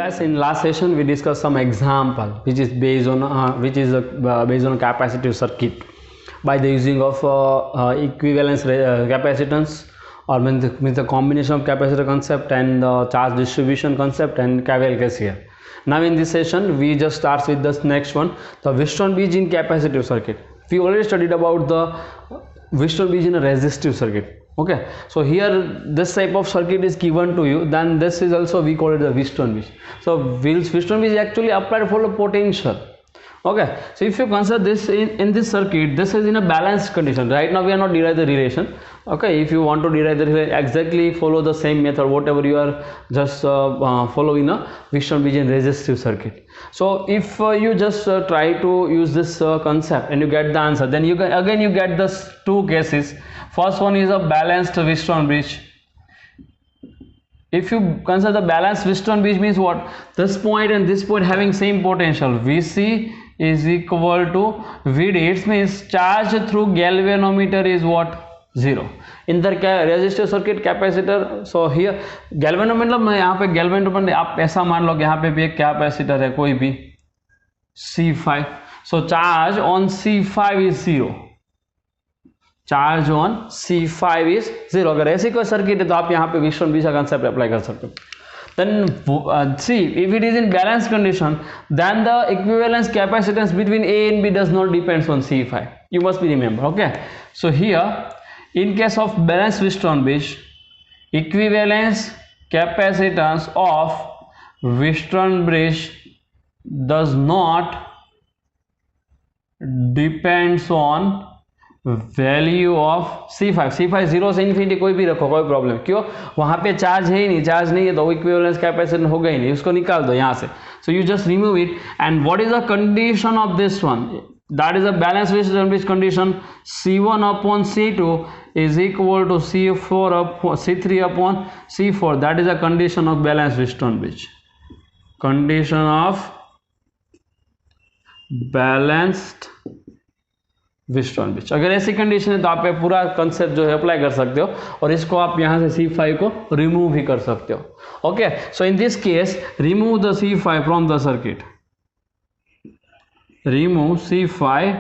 Guys, in last session we discussed some example which is based on based on capacitive circuit by the using of equivalence capacitance, or means the combination of capacitor concept and charge distribution concept and KVL. Now in this session we just start with this next one, the Wheatstone bridge in capacitive circuit. We already studied about the Wheatstone bridge in a resistive circuit. Okay, so here this type of circuit is given to you, then this is also we call it the Wheatstone bridge. So Wheatstone bridge is actually applied for the potential. Okay, so if you consider this in this circuit, this is in a balanced condition. Right now we are not derive the relation. Okay, if you want to derive the relation, exactly follow the same method whatever you are just following a Wheatstone bridge in resistive circuit. So if you just try to use this concept and you get the answer, then you get this two cases. First one is a balanced Wheatstone bridge. If you consider the balanced Wheatstone bridge means what? This point and this point having same potential. Vc is equal to Vd. It means charge through galvanometer is what? 0. In the resistive circuit capacitor. So here galvanometer में यहाँ पे galvanometer आप ऐसा मान लो कि यहाँ पे भी एक कैपेसिटर है कोई भी C5. So charge on C5 is 0. Charge on C5 is 0. अगर ऐसी कोई सर्किट है तो आप यहाँ पे Wheatstone bridge का कंसेप्ट अप्लाई कर सकते हो. Then see, if it is in balanced condition, then the equivalence capacitance between A and B does not depends on C5. You must be remember. Okay, so here in case of balanced Wheatstone bridge, equivalence capacitance of Wheatstone bridge does not depends on value of C5 0 से infinity कोई भी रखो, कोई problem. क्यों? वहां पे charge है ही नहीं, चार्ज नहीं है तो इक्विवेलेंस कैपेसिटेंस होगा ही नहीं, उसको निकाल दो यहाँ से. सो you just remove it. And what is the condition of this one? That is a balance Wheatstone bridge condition. C1 upon C2 is equal to C3 upon C4. that is a condition of balanced Wheatstone bridge. Condition of balanced Wheatstone bridge. अगर ऐसी condition है तो आप पूरा concept जो है apply कर सकते हो और इसको आप यहाँ से C5 को रिमूव भी कर सकते हो. Okay, so in this case remove the C5 from the circuit. Remove C5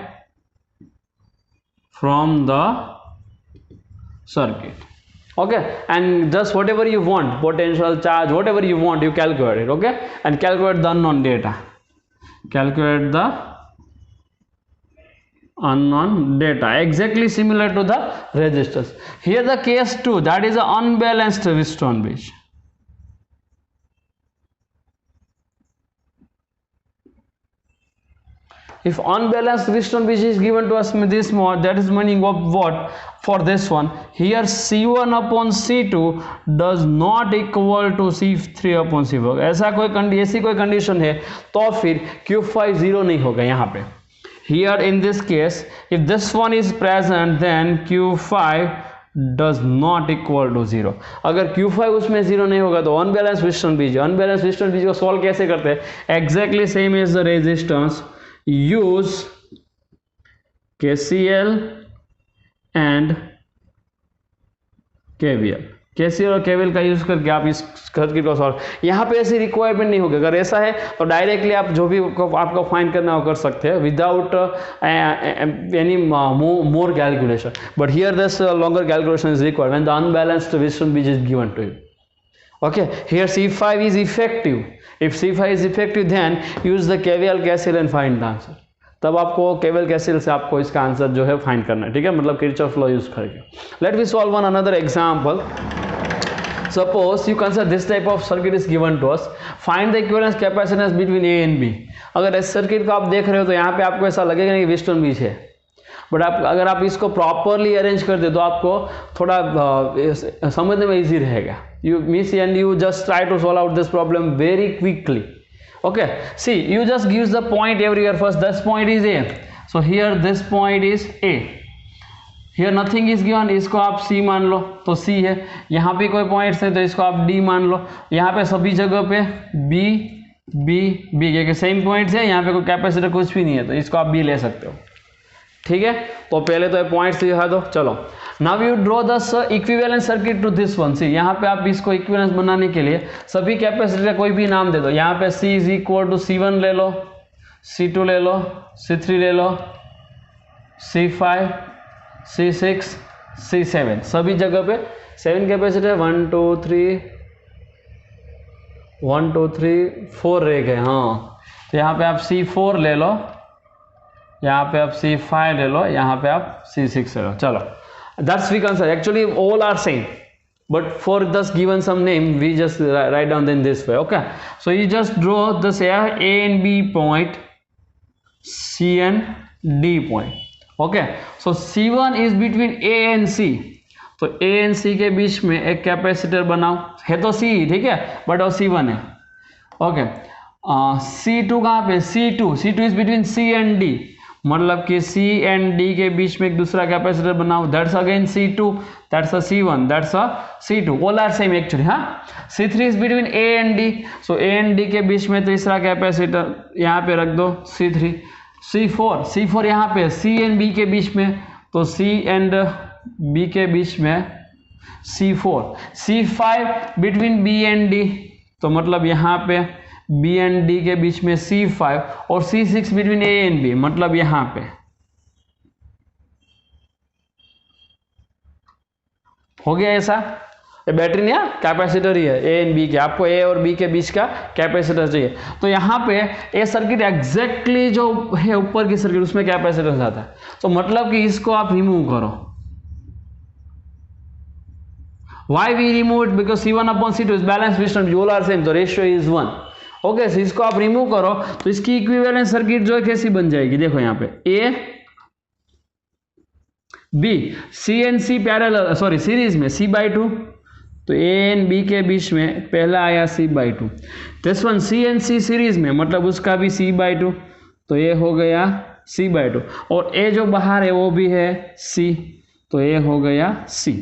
from the circuit. Okay, and just whatever you want, potential, charge, whatever you want, you calculate it. Okay, and calculate the unknown data. Calculate the unknown data, exactly similar to the resistors. Here the case 2, that is an unbalanced Wheatstone bridge. If unbalanced Wheatstone bridge is given to us with this mode, that is meaning of what? For this one, here C1 upon C2 does not equal to C3 upon C4. ऐसी कोई condition है तो फिर Q5 0 नहीं होगा यहाँ पे. Here in this case, if this one is present, then Q5 does not equal to 0. अगर Q5 उसमें 0 नहीं होगा तो unbalance Wheatstone bridge. Unbalance Wheatstone bridge को सॉल्व कैसे करते हैं? Exactly same as the resistance. Use KCL and KVL. KCL और KVL का यूज करके आप इस सर्किट को सॉल्व. यहाँ पे ऐसी रिक्वायरमेंट नहीं होगी. अगर ऐसा है तो डायरेक्टली आप जो भी आपको फाइंड करना हो कर सकते हैं without any more calculation. But here this longer calculation is required when the unbalanced Wheatstone bridge is given to you. Okay, here C5 is effective. If C5 is effective, then use the KVL KCL and find the answer. तब आपको KVL KCL से आपको इसका answer जो है find करना है. ठीक है, मतलब किरचॉफ लॉ यूज करके. Let me solve one another example. Suppose you consider this type of circuit is given to us. Find the equivalence capacitance between A and B. अगर इस सर्किट को आप देख रहे हो तो यहाँ पे आपको ऐसा लगेगा कि Wheatstone bridge है, बट अगर आप इसको प्रॉपरली अरेंज कर दे तो आपको थोड़ा समझने में इजी रहेगा. You miss and you just try to solve out this problem very quickly. Okay, see, you just gives the point everywhere. First this point is A, so here this point is A. Here nothing is given, इसको आप C मान लो तो C है. यहाँ पे कोई points है तो इसको आप D मान लो. यहाँ पे सभी जगह पे B B B के सेम पॉइंट्स है. यहाँ पे कोई कैपेसिटर कुछ भी नहीं है तो इसको आप B ले सकते हो. ठीक है, तो पहले तो ये पॉइंट्स दिखा दो. चलो now you draw the equivalent circuit to this one. See यहाँ पे आप इसको इक्विवेलेंस बनाने के लिए सभी कैपेसिटर का कोई भी नाम दे दो। यहाँ पे C is equal to C1 ले लो, C2 ले लो, C3 ले लो, C5, C6, C7, सभी जगह पे 7 कैपेसिटर 1 2 3 1 2 3 4 रह गए। हाँ, तो यहाँ पे आप C4 ले लो, यहाँ पे आप C5 ले लो, यहाँ पे आप C6 ले लो। चलो, that's we can say actually all are same, but for thus given some name we just write down in this way. Okay, so you just draw this here A and B point, C and D point. Okay, so C1 is between A and C, तो A and C के बीच में एक capacitor बनाओ, है तो C, ठीक है, but और C1 है। ओके, C2 कहाँ पे, C2 is between C and D, मतलब कि C and D के बीच में एक दूसरा कैपेसिटर बनाओ, that's again C2, that's a C1, that's a C2, all are same actually. हाँ, C3 is between A and D, so A and D के बीच में तीसरा कैपेसिटर यहाँ पे रख दो C3, C4 यहाँ पे C and B के बीच में, तो C and B के बीच में C4, C5 between B and D, तो मतलब यहाँ पे B and D के बीच में C5 और C6 between A and B, मतलब यहाँ पे हो गया ऐसा। ये बैटरी नहीं है, कैपेसिटर ही है A and B के, आपको A और B के बीच का कैपेसिटर चाहिए। तो यहाँ पे ये सर्किट एग्जैक्टली जो है ऊपर की सर्किट उसमें कैपेसिटर आता है, तो मतलब कि इसको आप रिमूव करो। Why we remove it? Because C1 upon C2 is balanced Wheatstone, all are same, the ratio is 1. Okay, so इसको आप रिमूव करो तो इसकी इक्विवेलेंट सर्किट जो है कैसी बन जाएगी, देखो यहाँ पे A B C and C parallel, sorry series में C/2, तो A and B के बीच में पहला आया C/2, this one C and C series में, मतलब उसका भी C/2, तो ये हो गया C/2, और A जो बाहर है वो भी है C, तो ये हो गया C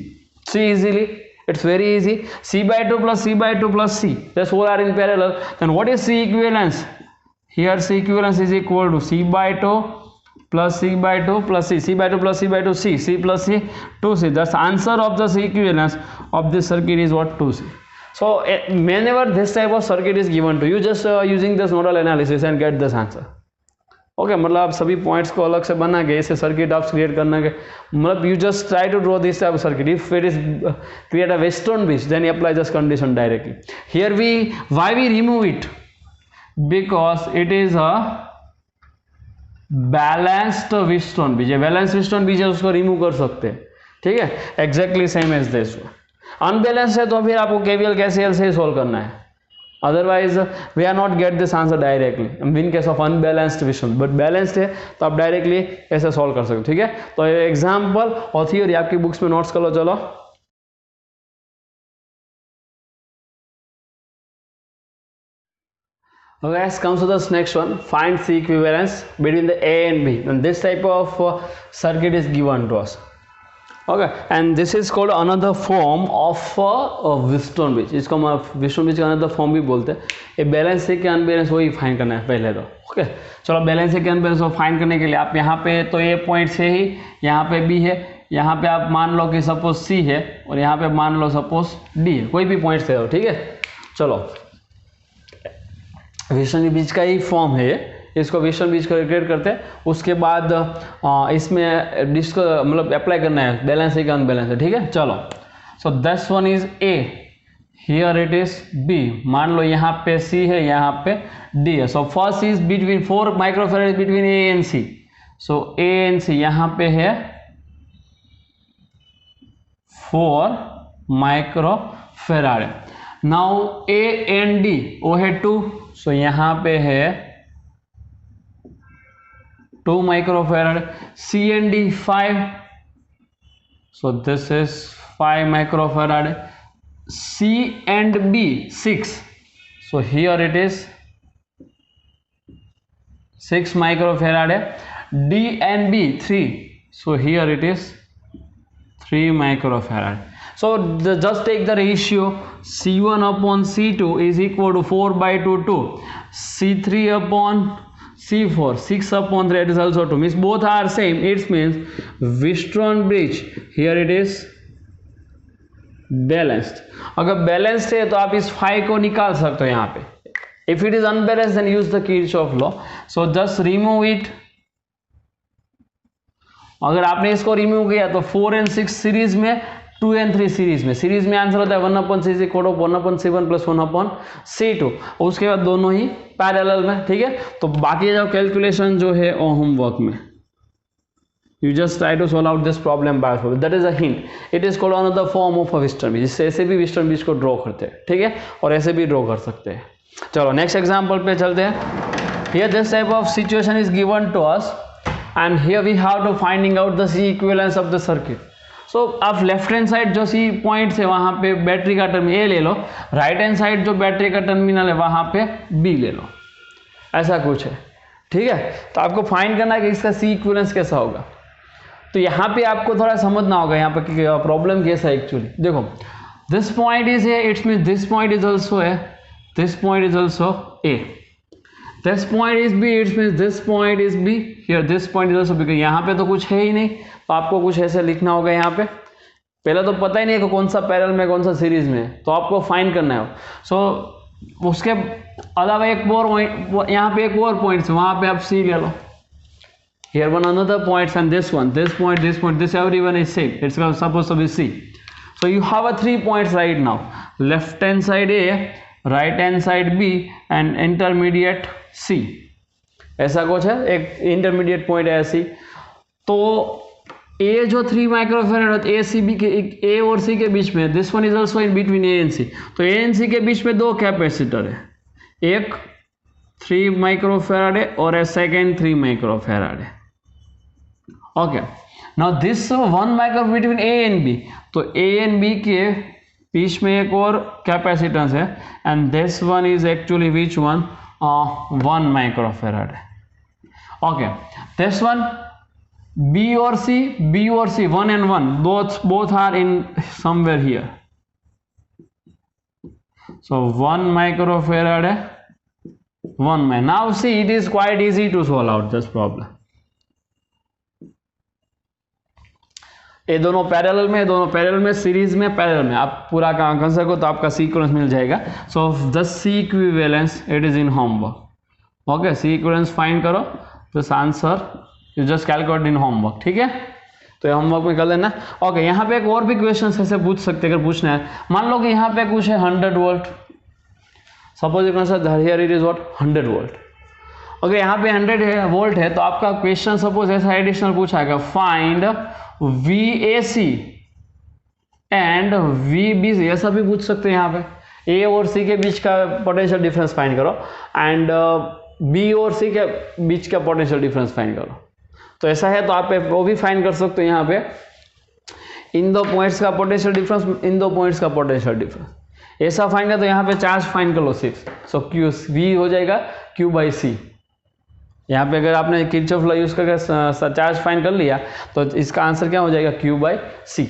easily, it's very easy, C/2 plus C/2 plus C, that's all are in parallel. Then what is C equivalence? Here C equivalence is equal to C/2 plus C/2 plus C, C/2 plus C/2 C, C plus C 2C. That's the answer of the C equivalence of this circuit is what, 2C. So whenever this type of circuit is given to you, just using this nodal analysis and get this answer. Okay, मतलब आप सभी points को अलग से बना के इसे circuit आप क्रिएट करना के, मतलब you just try to draw this type of circuit. If it is create a Wheatstone bridge, then you apply this condition directly. Here why we remove it? Because it is a balanced Wheatstone bridge. Balance Wheatstone bridge है, उसको remove कर सकते हैं, ठीक है, exactly same as this. Unbalanced है तो फिर आपको KVL KCL से ही सोल्व करना है, otherwise we are not get this answer directly in case of unbalanced Wheatstone, but balanced है तो आप डायरेक्टली ऐसे सॉल्व कर सकते हो, ठीक है। तो एग्जांपल और थियोरी आपकी बुक्स में नोट्स कर लो। चलो, okay, let's come to this next one. Find C equivalence between the A and B, and this type of circuit is given to us. Okay, and this is called another form of Wheatstone bridge. इसको हम Wheatstone bridge का another form भी बोलते हैं। ये balance है कि unbalance वही फाइंड करना है पहले तो। ओके, चलो, बैलेंस है कि अनबैलेंस वो फाइंड करने के लिए आप यहाँ पे तो ये पॉइंट से ही यहाँ पे B है, यहाँ पे आप मान लो कि सपोज C है और यहाँ पे मान लो सपोज D है, कोई भी पॉइंट से हो, ठीक है। चलो, Wheatstone ब्रिज का ही फॉर्म है, इसको Wheatstone ब्रिज को क्रिएट करते हैं, उसके बाद इसमें डिस्क मतलब अप्लाई करना है बैलेंस है कि अनबैलेंस है, ठीक है। चलो, सो this one is A, here it is B, मान लो यहाँ पे C है, यहाँ पे D है, so first is between 4 microfarad between A and C, so A and C यहाँ पे है 4 microfarad. Now A and D वो है 2, सो यहाँ पे है 2 microfarad, C and D 5, so this is 5 microfarad, C and B 6, so here it is 6 microfarad है, D and B 3, so here it is 3 microfarad. So just take the ratio C1 upon C2 is equal to 4/2 2, C3 upon C4, 6/3, it is also 2, means both are same. It means Wheatstone bridge here it is balanced. अगर balanced है तो आप इस phi को निकाल सकते हो यहाँ पे. If it is unbalanced then use the Kirchhoff law. So just remove it. अगर आपने इसको रिमूव किया तो 4 and 6 सीरीज में, 2 and 3 सीरीज में आंसर होता है 1/c = 1/c1 + 1/c2. उसके बाद दोनों ही पैरेलल में. ठीक है, तो बाकी जो कैलकुलेशन जो है वो होमवर्क में. You just try to solve out this problem by yourself. That is a hint. It is called another form of a Wheatstone bridge. जिससे ऐसे भी Wheatstone bridge को ड्रॉ करते हैं. ठीक है, और ऐसे भी ड्रॉ कर सकते हैं. चलो नेक्स्ट एग्जाम्पल पे चलते हैं. Here this type of situation is given to us and here we have to finding out the C equivalence of the circuit. So आप लेफ्ट हैंड साइड जो C पॉइंट है वहाँ पे बैटरी का terminal A ले लो, right hand side जो battery का terminal है वहाँ पे B ले लो. ऐसा कुछ है. ठीक है, तो आपको फाइंड करना है कि इसका C इक्विवेलेंस कैसा होगा. तो यहाँ पे आपको थोड़ा समझना होगा यहाँ पे कि प्रॉब्लम कैसा है एक्चुअली. देखो this point is A, it's mean this point is also A, this point is also A, this point is B, it's mean this point is B, here this point is also B. यहाँ पे तो कुछ है ही नहीं, तो आपको कुछ ऐसे लिखना होगा. यहाँ पे पहले तो पता ही नहीं है कि कौन सा पैरेलल में कौन सा सीरीज में, तो आपको फाइंड करना है. सो उसके अलावा एक और यहाँ पे एक और पॉइंट है, वहाँ पे आप सी ले लो. Here one another points and this one, this point, this everyone is same. It's supposed to be C. So you have a 3 points right now. Left hand side A, right hand side B and intermediate C. ऐसा कुछ है, एक intermediate point है C. तो A जो 3 microfarad A C B के A और C के बीच में, this one is also in between A and C. तो A and C के बीच में 2 कैपेसिटर है, एक 3 माइक्रोफेराड है और एक सेकेंड 3 माइक्रोफेराड है. Okay, now this 1 micro between A and B. तो A एंड B के बीच में एक और कैपेसिटेंस है and this one is actually which one, 1 microfarad है. ओके, दिस वन B और C 1 and 1 both are in somewhere here. So 1 microfarad है, 1 में. Now see, it is quite easy to solve out this problem. ये दोनों parallel में, series में, parallel में आप पूरा काम कर सको तो आपका सीक्वेंस मिल जाएगा. So the C equivalence it is in homework. Okay, C equivalence find करो, this answer you just calculate in homework. ठीक है, तो ये होमवर्क में कर लेना. ओके, यहाँ पे एक और भी क्वेश्चन ऐसे पूछ सकते हैं अगर पूछना है. मान लो कि यहाँ पे कुछ है 100 volt. Suppose you can say here it is what 100 volt. Okay, यहाँ पे 100 वोल्ट है, तो आपका क्वेश्चन सपोज ऐसा एडिशनल पूछाएगा, फाइंड VAC एंड VBC. ऐसा भी पूछ सकते हैं. यहाँ पे A और C के बीच का पोटेंशियल डिफरेंस फाइंड करो एंड B और C के बीच का पोटेंशियल डिफरेंस फाइंड करो. तो ऐसा है तो आप वो भी फाइंड कर सकते हो. यहाँ पे इन 2 पॉइंट्स का पोटेंशियल डिफरेंस, इन 2 पॉइंट्स का पोटेंशियल डिफरेंस, ऐसा फाइंड कर. तो यहाँ पे चार्ज फाइंड कर लो सिर्फ. सो Q V हो जाएगा Q/C. यहाँ पे अगर आपने किरचॉफ लॉ यूज करके चार्ज फाइंड कर लिया तो इसका आंसर क्या हो जाएगा, Q/C.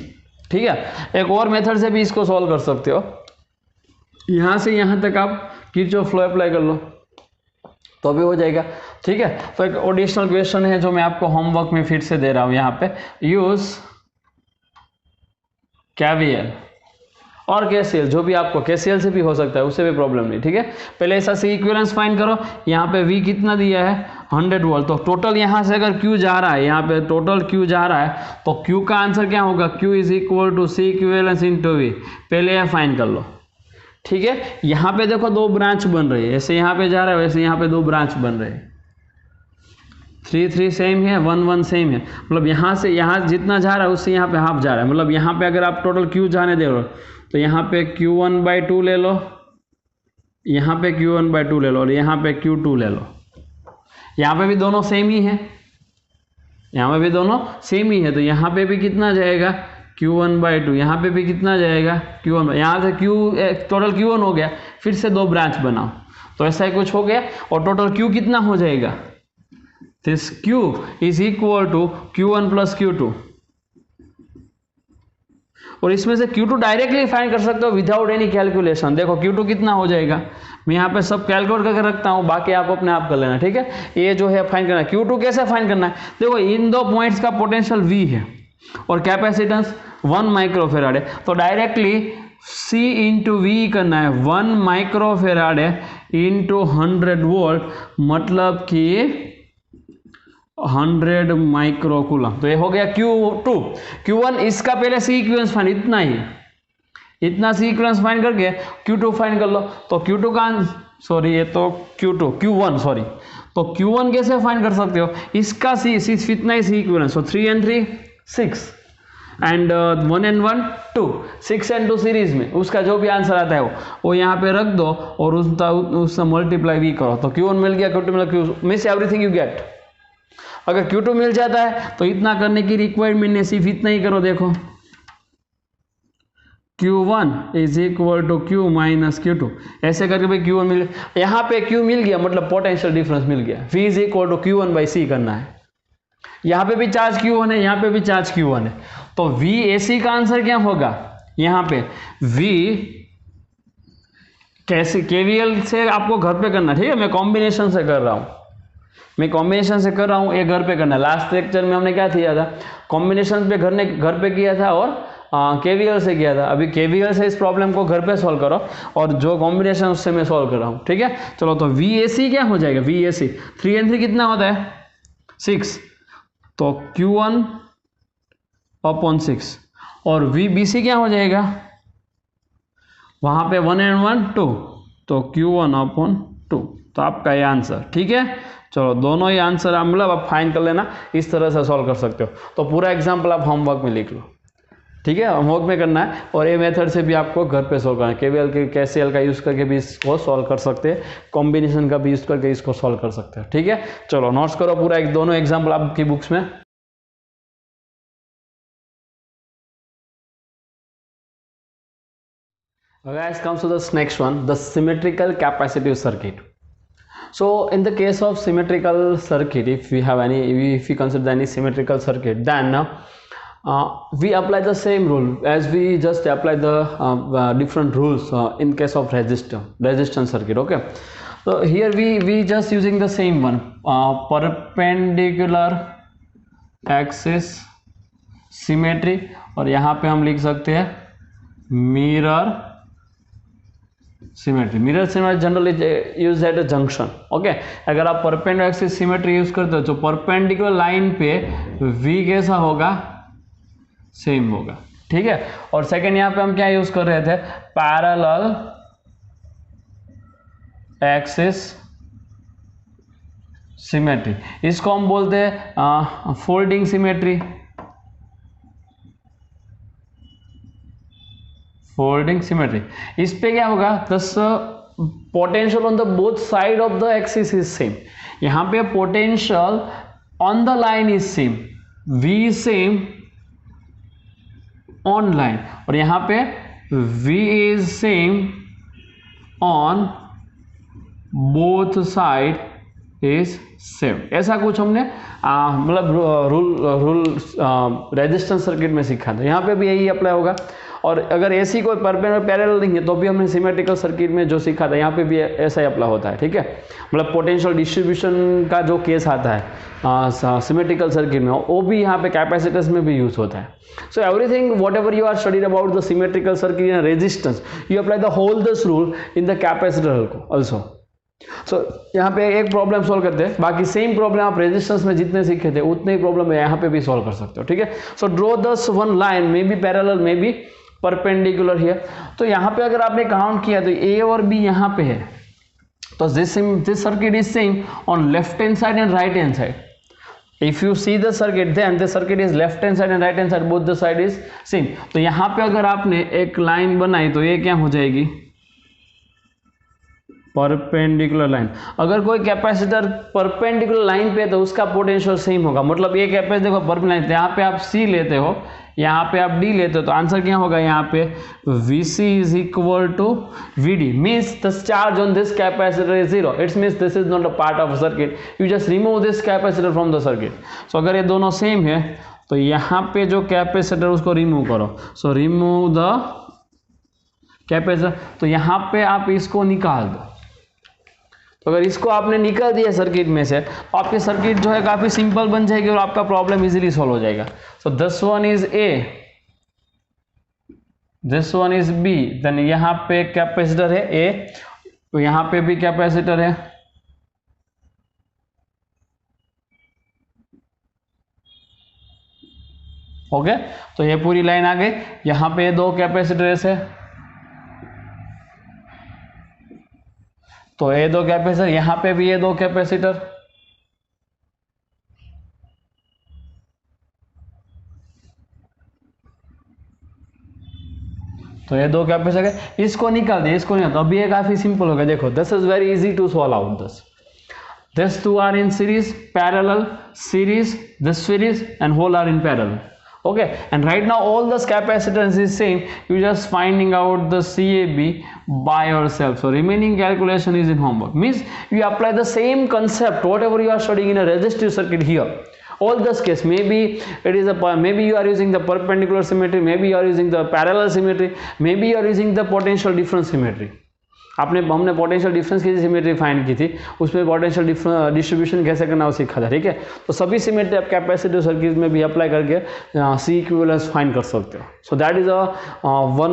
ठीक है, एक और मेथड से भी इसको सॉल्व कर सकते हो. यहाँ से यहाँ तक आप किरचॉफ लॉ अप्लाई कर लो तो भी हो जाएगा. ठीक है, तो एक एडिशनल क्वेश्चन है जो मैं आपको होमवर्क में फिर से दे रहा हूँ. यहाँ पे यूज KVL और KCL, जो भी आपको KCL से भी हो सकता है, उससे भी प्रॉब्लम नहीं. ठीक है, पहले ऐसा सी इक्विवेलेंस फाइंड करो. यहाँ पे V कितना दिया है 100 वोल्ट. तो टोटल यहाँ से अगर Q जा रहा है, यहाँ पे टोटल Q जा रहा है, तो Q का आंसर क्या होगा, Q is equal to C equivalence into V. पहले यह फाइंड कर लो. ठीक है, यहाँ पे देखो 2 ब्रांच बन रही है, ऐसे यहाँ पे जा रहा है, वैसे यहाँ पे 2 ब्रांच बन रहे हैं. 3 सेम है, 1 सेम है. मतलब यहाँ से यहाँ जितना जा रहा है उससे यहाँ पे हाफ जा रहा है. मतलब यहाँ पे अगर आप टोटल Q जाने दे रहे हो तो यहाँ पे Q1/2 ले लो, यहाँ पे Q1/2 ले लो और यहाँ पे Q2 ले लो. यहाँ पे भी दोनों सेम ही है, यहाँ पे भी दोनों सेम ही है. तो यहाँ पे भी कितना जाएगा Q1/2, यहाँ पे भी कितना जाएगा Q1. यहाँ से टोटल Q1 हो गया, फिर से 2 ब्रांच बनाओ तो ऐसा ही कुछ हो गया. और टोटल Q कितना हो जाएगा, this Q is equal to Q1 + Q2. और इसमें से Q2 डायरेक्टली फाइंड कर सकते हो विदाउट एनी कैलकुलेशन। देखो Q2 कितना हो जाएगा, मैं यहाँ पे सब कैलकुलेट करके रखता हूँ, बाकी आप अपने आप कर लेना, ठीक है। ये जो है फाइंड करना है, Q2 कैसे फाइंड करना है, देखो इन दो पॉइंट्स का पोटेंशियल V है और कैपेसिटेंस 1 माइक्रोफेराड है, तो डायरेक्टली C इंटू वी करना है, 1 माइक्रोफेराड है इंटू 100 वोल्ट, मतलब कि 100 माइक्रोकूलम। तो ये हो गया Q2। Q1 इसका पहले C इक्विवेलेंस फाइंड, इतना ही, इतना C इक्विवेलेंस फाइंड करके Q2 फाइंड कर लो। तो Q2 का सॉरी ये तो Q1 सॉरी, तो Q1 कैसे फाइंड कर सकते हो, इसका C इतना ही C इक्विवेलेंस, तो 3 and 3 6 and 1 and 1 2, 6 and 2 series में, उसका जो भी आंसर आता है वो यहाँ पे रख दो और उससे मल्टीप्लाई भी करो, तो Q1 मिल गया, Q2 मिल गया, मिस एवरीथिंग यू गेट। अगर Q2 मिल जाता है तो इतना करने की रिक्वायरमेंट नहीं, सिर्फ इतना ही करो। देखो Q1 is equal to Q minus Q2, ऐसे करके भाई Q1 मिल, यहाँ पे Q मिल गया मतलब पोटेंशियल डिफरेंस मिल गया। V is equal to Q1 by C करना है, यहाँ पे भी चार्ज Q1 है, यहाँ पे भी चार्ज Q1 है, तो VAC का आंसर क्या होगा, यहाँ पे V कैसे KVL से आपको घर पे करना, ठीक है, मैं कॉम्बिनेशन से कर रहा हूँ, ये घर पे करना है। लास्ट लेक्चर में हमने क्या किया था, कॉम्बिनेशन पे घर पे किया था और KVL से किया था। अभी KVL से इस प्रॉब्लम को घर पे सॉल्व करो और जो कॉम्बिनेशन उससे मैं सॉल्व कर रहा हूँ, ठीक है। चलो तो VAC क्या हो जाएगा, VAC 3 and 3 कितना होता है 6, तो Q1 अपॉन 6 और VBC क्या हो जाएगा, वहां पे 1 and 1 2, तो Q1 अपॉन 2, तो आपका ये आंसर, ठीक है। चलो दोनों ही आंसर आप मतलब आप फाइंड कर लेना, इस तरह से सॉल्व कर सकते हो। तो पूरा एग्जाम्पल आप होमवर्क में लिख लो, ठीक है, होमवर्क में करना है और ये मेथड से भी आपको घर पे सॉल्व करना है। KVL के KCL का यूज़ करके भी इसको सॉल्व कर सकते हैं, कॉम्बिनेशन का भी यूज़ करके इसको सॉल्व कर सकते हैं, ठीक है। चलो नोट्स करो पूरा, दोनों एग्जाम्पल आपकी बुक्स में। Guys, comes to this next one, the symmetrical capacitive circuit. So in the case of symmetrical circuit, if we consider any symmetrical circuit, then we apply the same rule as we just apply the different rules in case of resistance circuit. Okay, so here we just using the same one, perpendicular axis symmetry, और यहाँ पे हम लिख सकते हैं mirror symmetry. Mirror symmetry generally use at a junction. Okay, अगर आप perpendicular axis symmetry use करते हो तो परपेंडिकुलर लाइन पे V कैसा होगा, सेम होगा, ठीक है। और सेकंड यहाँ पे हम क्या यूज कर रहे थे, पैरेलल एक्सिस सिमेट्री, इसको हम बोलते हैं फोल्डिंग सिमेट्री, फोल्डिंग सिमेट्री। इस पे क्या होगा, दस potential on the both side of the axis is same. यहाँ पे potential on the line is same, V same on line, और यहाँ पे V is same on both side is same. ऐसा कुछ हमने मतलब रूल रेजिस्टेंस सर्किट में सीखा था, यहाँ पे भी यही अप्लाई होगा। और अगर ऐसी कोई परपेंडिकुलर पैरेलल नहीं है तो भी हमने सिमेट्रिकल सर्किट में जो सीखा था यहाँ पे भी ऐसा ही अप्लाई होता है, ठीक है। मतलब पोटेंशियल डिस्ट्रीब्यूशन का जो केस आता है सिमेट्रिकल सर्किट में, वो भी यहाँ पे कैपेसिटेंस में भी यूज होता है। So everything whatever you are studied about the symmetrical circuit in resistance, you apply the whole this rule in the capacitor also. So यहाँ पे एक प्रॉब्लम सॉल्व करते हैं, बाकी सेम प्रॉब्लम आप रेजिस्टेंस में जितने सीखे थे उतने ही प्रॉब्लम यहाँ पे भी सॉल्व कर सकते हो, ठीक है। सो ड्रॉ दस one line may be parallel may be perpendicular here. तो यहाँ पे अगर आपने काउंट किया तो A और B यहाँ पे है, तो this circuit is same on left hand side and right hand side. If you see the circuit then the circuit is left hand side and right hand side, both the side is same. तो यहाँ पे अगर आपने एक line बनाई तो ये क्या हो जाएगी, परपेंडिकुलर लाइन। अगर कोई कैपेसिटर परपेंडिकुलर लाइन पे तो उसका पोटेंशियल सेम होगा, मतलब ये कैपेसिटर देखो परपेंडिकुलर लाइन, यहाँ पे आप C लेते हो, यहाँ पे आप डी लेते हो तो आंसर क्या होगा यहाँ पे VC is equal to VD means the charge on this capacitor is 0. It's means this is not a part of circuit. You just remove this capacitor from the circuit. So अगर ये दोनों same है तो यहाँ पे जो capacitor उसको remove करो. So remove the capacitor. तो यहाँ पे आप इसको निकाल दो. तो अगर इसको आपने निकाल दिया सर्किट में से तो आपकी सर्किट जो है काफ़ी सिंपल बन जाएगी और आपका प्रॉब्लम इजीली सॉल्व हो जाएगा. So this one is A, this one is B. Then यहाँ पे कैपेसिटर है A, तो यहाँ पे भी कैपेसिटर है. ओके तो ये पूरी लाइन आ गई. यहाँ पे दो कैपेसिटर है तो ये दो कैपेसिटर, यहाँ पे भी ये दो कैपेसिटर. तो ये दो कैपेसिटर है, इसको निकाल दिया, इसको नहीं. तो अभी ये काफी सिंपल हो गया. देखो this is very easy to solve out this. These two are in series, parallel, series, this series and whole are in parallel. Okay, and right now all this capacitance is same. You just finding out the CAB by yourself. So remaining calculation is in homework. Means you apply the same concept whatever you are studying in a resistive circuit here. All this case, maybe it is a, maybe you are using the perpendicular symmetry, maybe you are using the parallel symmetry, maybe you are using the potential difference symmetry. हमने potential difference की symmetry find की थी, उसमें potential distribution कैसे करना वो सीखा था. ठीक है, तो सभी सिमेट्री आप कैपेसिटिव सर्किट में भी अप्लाई करके सी इक्विवेलेंस फाइंड कर सकते हो. So that is a one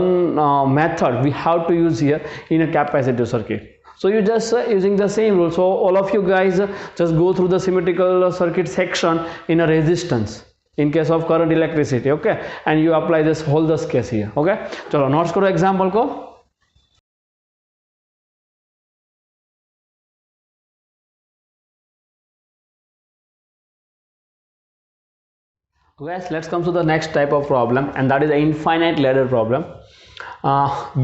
method we have to use here in a capacitive circuit. So you just using the same rule. So all of you guys just go through the symmetrical circuit section in a resistance in case of current electricity. Okay, and you apply this whole this case here. Okay, चलो notes करो example को. Guys, let's come to the next type of problem, and that is the infinite ladder problem.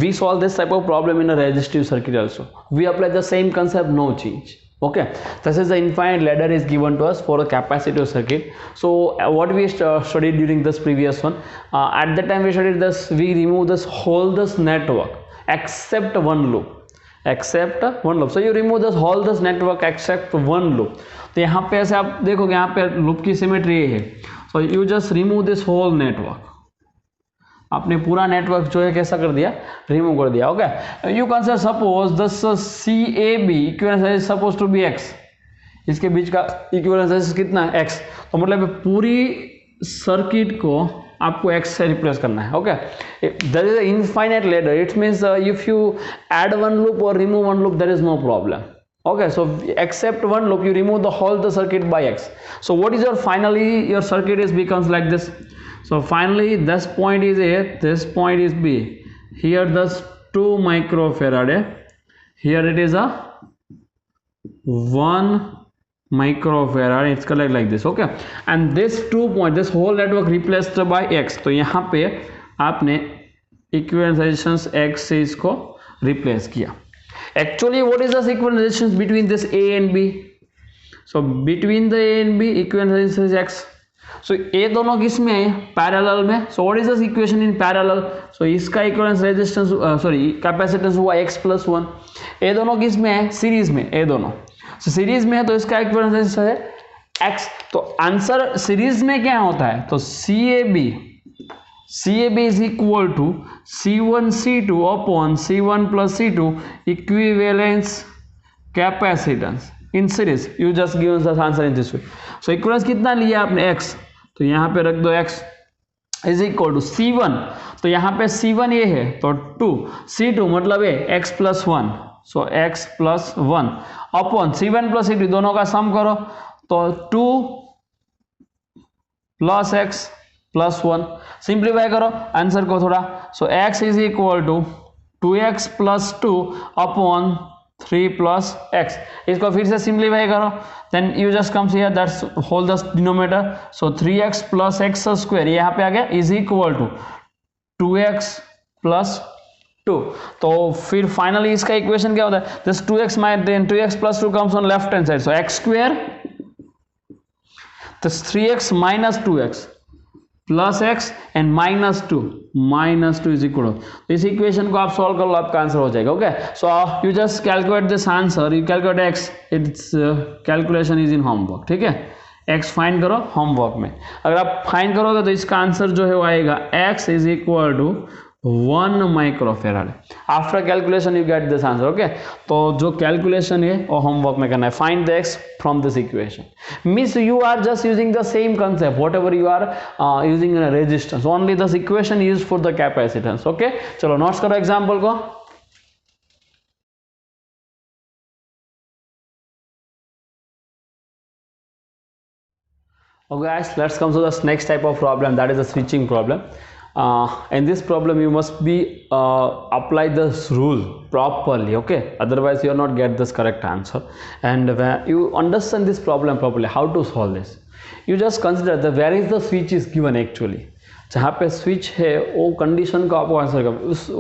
We solve this type of problem in a resistive circuit also. We apply the same concept, no change. Okay, this is the infinite ladder is given to us for a capacitive circuit. So what we studied during this previous one, at the time we studied this, we remove this whole this network except one loop. Except one loop. So you remove this whole this network except one loop. तो यहाँ पे ऐसे आप देखोगे यहाँ पे loop की symmetry है. So you just remove this whole network. आपने पूरा नेटवर्क जो है कैसा कर दिया, रिमूव कर दिया. Okay, you consider suppose this CAB equivalence is suppose to be x. इसके बीच का इक्विवेलेंस कितना है x. तो मतलब पूरी सर्किट को आपको x से रिप्लेस करना है. Okay, there is an infinite ladder. It means if you add one loop or remove one loop, there is no problem. Okay, so except one loop, you remove the whole the circuit by x. So what is your finally your circuit is becomes like this. So finally this point is A, this point is B. Here this 2 microfarad. Here it is a 1 microfarad. It's collected like this. Okay, and this 2 point, this whole network replaced by x. तो यहाँ पे आपने equivalence resistance x से इसको replace किया. Actually what is the equivalent resistance between this A and B? So between the A and B equivalent resistance is x. So ये दोनों किस में है, पैरेलल में. So what is this equation in parallel? So इसका equivalence resistance sorry capacitance हुआ x + 1. ये दोनों किस में है, सीरीज में. ये दोनों सीरीज में है तो इसका इक्विवेलेंस रेजिस्टेंस है x. तो आंसर सीरीज में क्या होता है, तो CAB is equal to C1 C2 upon C1 plus C2 equivalence capacitance in series. You just give us the answer in this way. So equivalence कितना लिया आपने x, तो यहाँ पे रख दो x is equal to C1. तो यहाँ पे C1 ये है तो 2, C2 मतलब है x plus 1. So x plus 1 upon C1 plus C2 दोनों का सम करो तो 2 plus x plus 1. सिंप्लीफाई करो आंसर को थोड़ा. सो x is equal to 2x plus 2 upon 3 plus x. इसको फिर से सिंप्लीफाई करो. Then you just comes here that's whole the denominator. So 3x plus x square यहाँ पे आ गया is equal to 2x plus 2. तो फिर फाइनली इसका इक्वेशन क्या होता है, this 2x then 2x plus 2 comes on left hand side. So x square, this 3x minus 2x. Plus x and -2 is equal to, इस इक्वेशन को आप solve कर लो, आपका आंसर हो जाएगा. Okay, so you just calculate this answer, you calculate x, its calculation is in homework. ठीक है, एक्स फाइंड करो होमवर्क में. अगर आप फाइंड करोगे तो इसका आंसर जो है वो आएगा x is equal to 1 microfarad. After calculation you get this answer. Okay, तो जो कैलकुलेशन है वो होमवर्क में करना है. Find the x from this equation. Means you are just using the same concept what ever you are using in resistance, only this equation use for the capacitance. Okay, चलो notes करो example को. Okay guys, let's come to the next type of problem, that is the switching problem. In this problem you must be apply this rule properly. Okay, otherwise you will not get this correct answer. And when you understand this problem properly, how to solve this, you just consider that where is the switch is given actually. जहाँ पे switch है वो condition को आपको answer कर,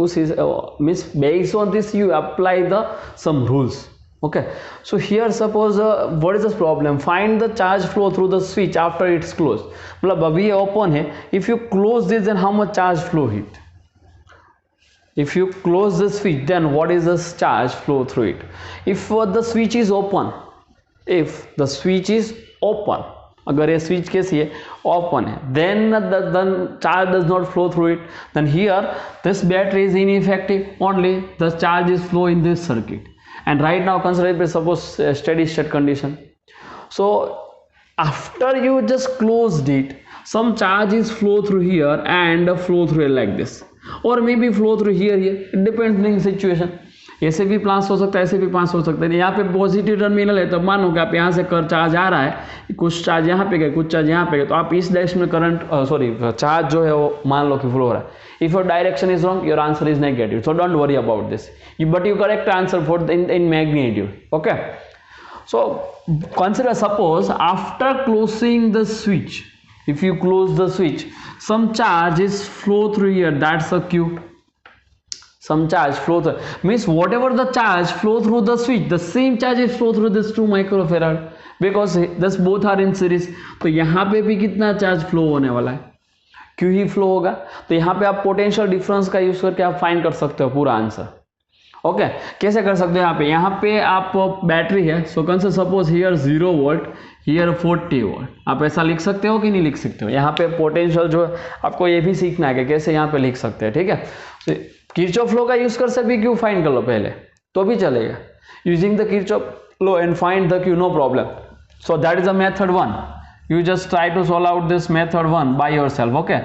उस means based on this you apply the some rules. Okay, so here suppose what is this problem, find the charge flow through the switch after it's closed. मतलब अभी ये open है, if you close this then how much charge flow hit, if you close the switch then what is the charge flow through it. If the switch is open, if the switch is open, अगर ये switch कैसी है, open है, then the charge does not flow through it, then here this battery is ineffective, only the charge is flow in this circuit. And right now consider it, suppose steady state condition. So after you just closed it, some charges flow through here and flow through like this, or maybe flow through here. It depends on situation. ऐसे भी पास हो सकता है, ऐसे भी पास हो सकता है. यहाँ पे पॉजिटिव टर्मिनल है तो मानो कि आप यहाँ से कर चार्ज आ रहा है, कुछ चार्ज यहाँ पे गए, कुछ चार्ज यहाँ पे गए, तो आप इस डायरेक्शन में करंट चार्ज जो है वो मान लो कि फ्लो हो रहा है. If your direction is wrong, your answer is negative. So don't worry about this. But you correct answer for in magnitude. Okay. So consider, suppose after closing the switch, if you close the switch, some charge is flow through here. That's a Q. Some charge flow through, means whatever the charge flow through the switch, the same charge is flow through this 2 microfarad because this both are in series. तो यहाँ पे भी कितना charge flow होने वाला है, क्यों ही flow होगा. तो यहाँ पे आप पोटेंशियल डिफरेंस का यूज करके आप फाइंड कर सकते हो पूरा आंसर. ओके, कैसे कर सकते हो, यहाँ पे आप बैटरी है, so consider suppose here 0 volt, here 40 volt. आप ऐसा लिख सकते हो कि नहीं लिख सकते हो. यहाँ पे पोटेंशियल जो आपको ये भी सीखना है कि कैसे यहाँ पे लिख सकते हैं. ठीक है, तो किरचॉफ लॉ का यूज कर सकते, क्यों फाइंड कर लो पहले तो भी चलेगा. Using the Kirchhoff law and find the Q, no problem. So that is the method 1. You just try to solve out this method 1 by yourself. Okay,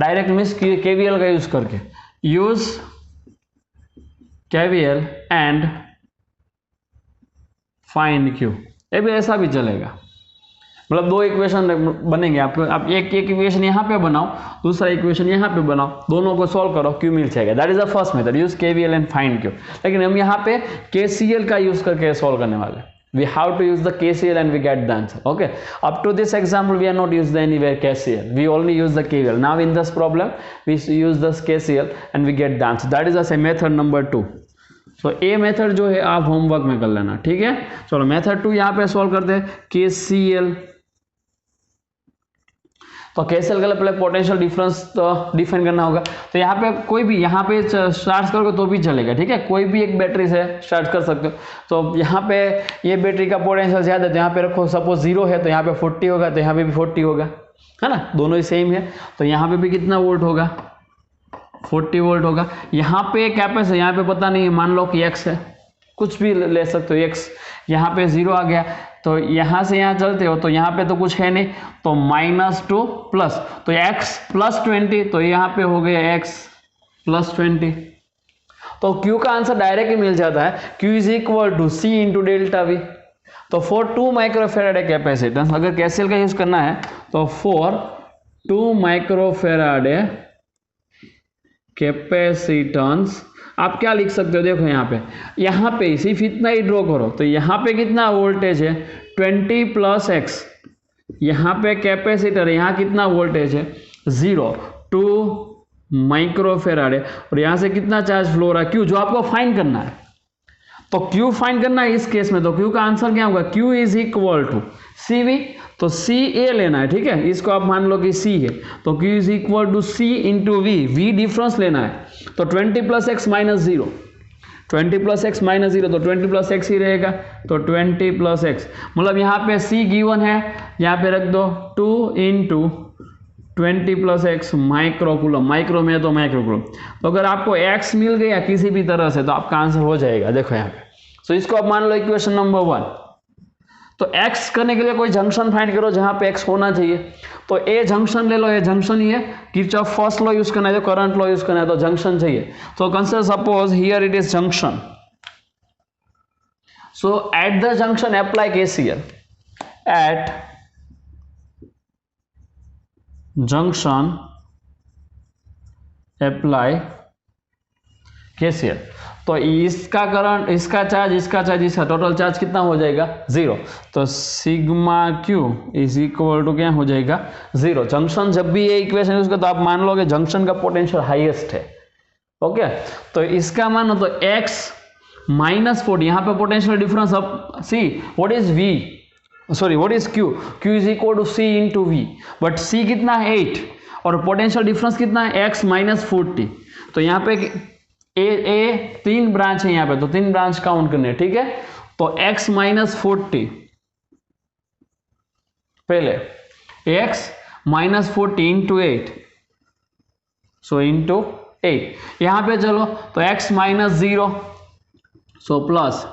direct means KVL का use करके, use KVL and find Q. ये भी ऐसा भी चलेगा, मतलब दो equation बनेंगे आपको. आप एक इक्वेशन यहाँ पे बनाओ, दूसरा इक्वेशन यहाँ पे बनाओ, दोनों को सॉल्व करो, Q मिल जाएगा. That is the first method, use KVL and find Q. लेकिन हम यहाँ पे KCL का यूज करके सॉल्व करने वाले. We have to use the KCL and we get the answer. Okay, up to this example we are not used anywhere KCL, we only use the KVL. Now in this problem we use this KCL and we get the answer. That is a method number 2. So A method जो है आप homework में कर लेना. ठीक है, चलो method 2 यहाँ पे सॉल्व करते हैं. KCL, तो KCL के लिए पहले पोटेंशियल डिफरेंस तो डिफाइन करना होगा. तो यहाँ पे कोई भी, यहाँ पे स्टार्ट करोगे तो भी चलेगा. ठीक है, कोई भी एक बैटरी से स्टार्ट कर सकते हो. तो यहाँ पे ये बैटरी का पोटेंशियल ज़्यादा है तो यहाँ पे रखो, सपोज 0 है तो यहाँ पे 40 होगा, तो यहाँ पे भी 40 होगा, है ना, दोनों ही सेम है. तो यहाँ पे भी कितना वोल्ट होगा, 40 वोल्ट होगा. यहाँ पे कैपेसिटर, यहाँ पे पता नहीं, मान लो कि x है, कुछ भी ले सकते हो x. यहाँ पे 0 आ गया, तो यहाँ से यहाँ चलते हो तो यहाँ पे तो कुछ है नहीं, तो -2 प्लस, तो x +20, तो यहाँ पे हो गया x +20. तो Q का आंसर डायरेक्ट ही मिल जाता है. Q is equal to C into delta V. तो फॉर 2 माइक्रोफेराड कैपेसिटेंस, अगर KCL का यूज करना है तो फॉर 2 माइक्रोफेराड कैपेसिटेंस आप क्या लिख सकते हो, देखो यहाँ पे सिर्फ इतना ही ड्रॉ करो. तो यहाँ पे कितना वोल्टेज है, 20 + x. यहाँ पे कैपेसिटर, यहाँ कितना वोल्टेज है, 0, 2 माइक्रोफेराड है, और यहाँ से कितना चार्ज फ्लो हो रहा है, क्यों, जो आपको फाइंड करना है. तो Q फाइंड करना है इस केस में, तो Q का आंसर क्या होगा, Q is equal to CV, तो CA लेना है, ठीक है, इसको आप मान लो कि C है, तो Q is equal to C into V difference लेना है, तो 20 plus x minus 0, 20 plus x minus 0, तो 20 प्लस एक्स ही रहेगा, तो 20 प्लस एक्स, मतलब यहाँ पे C गिवन है, यहाँ पे रख दो 2 into 20 plus x microcoulomb, micro में तो माइक्रोकूलम, तो अगर आपको x मिल गया किसी भी तरह से तो आपका आंसर हो जाएगा, देखो यहाँ पे। सो इसको आप मान लो इक्वेशन नंबर 1। तो x करने के लिए कोई जंक्शन फाइंड करो जहां पे x होना चाहिए, तो ए जंक्शन ले लो, ये जंक्शन ही है, किरचॉफ फर्स्ट लॉ यूज करना है, तो करंट लॉ यूज करना है, तो जंक्शन चाहिए, तो consider suppose here it is junction, so at the junction apply KCL, at junction apply KCL, तो इसका करंट, इसका चार्ज, इसका टोटल चार्ज कितना हो जाएगा 0, तो sigma Q is equal to क्या हो जाएगा 0। जंक्शन जब भी ये इक्वेशन यूज करते तो आप मान लो कि जंक्शन का पोटेंशियल हाईएस्ट है, ओके, तो इसका मानो तो x माइनस 40, यहाँ पे पोटेंशियल डिफरेंस, अब see what is V, sorry what is Q, Q is equal to C into V, but C कितना है 8 और पोटेंशियल डिफरेंस कितना है x माइनस 40, तो यहाँ पे ए 3 ब्रांच है यहाँ पे, तो 3 ब्रांच काउंट करने, ठीक है, तो x माइनस 40, पहले x minus 40 into 8, so into 8, यहाँ पे चलो तो x minus 0, so plus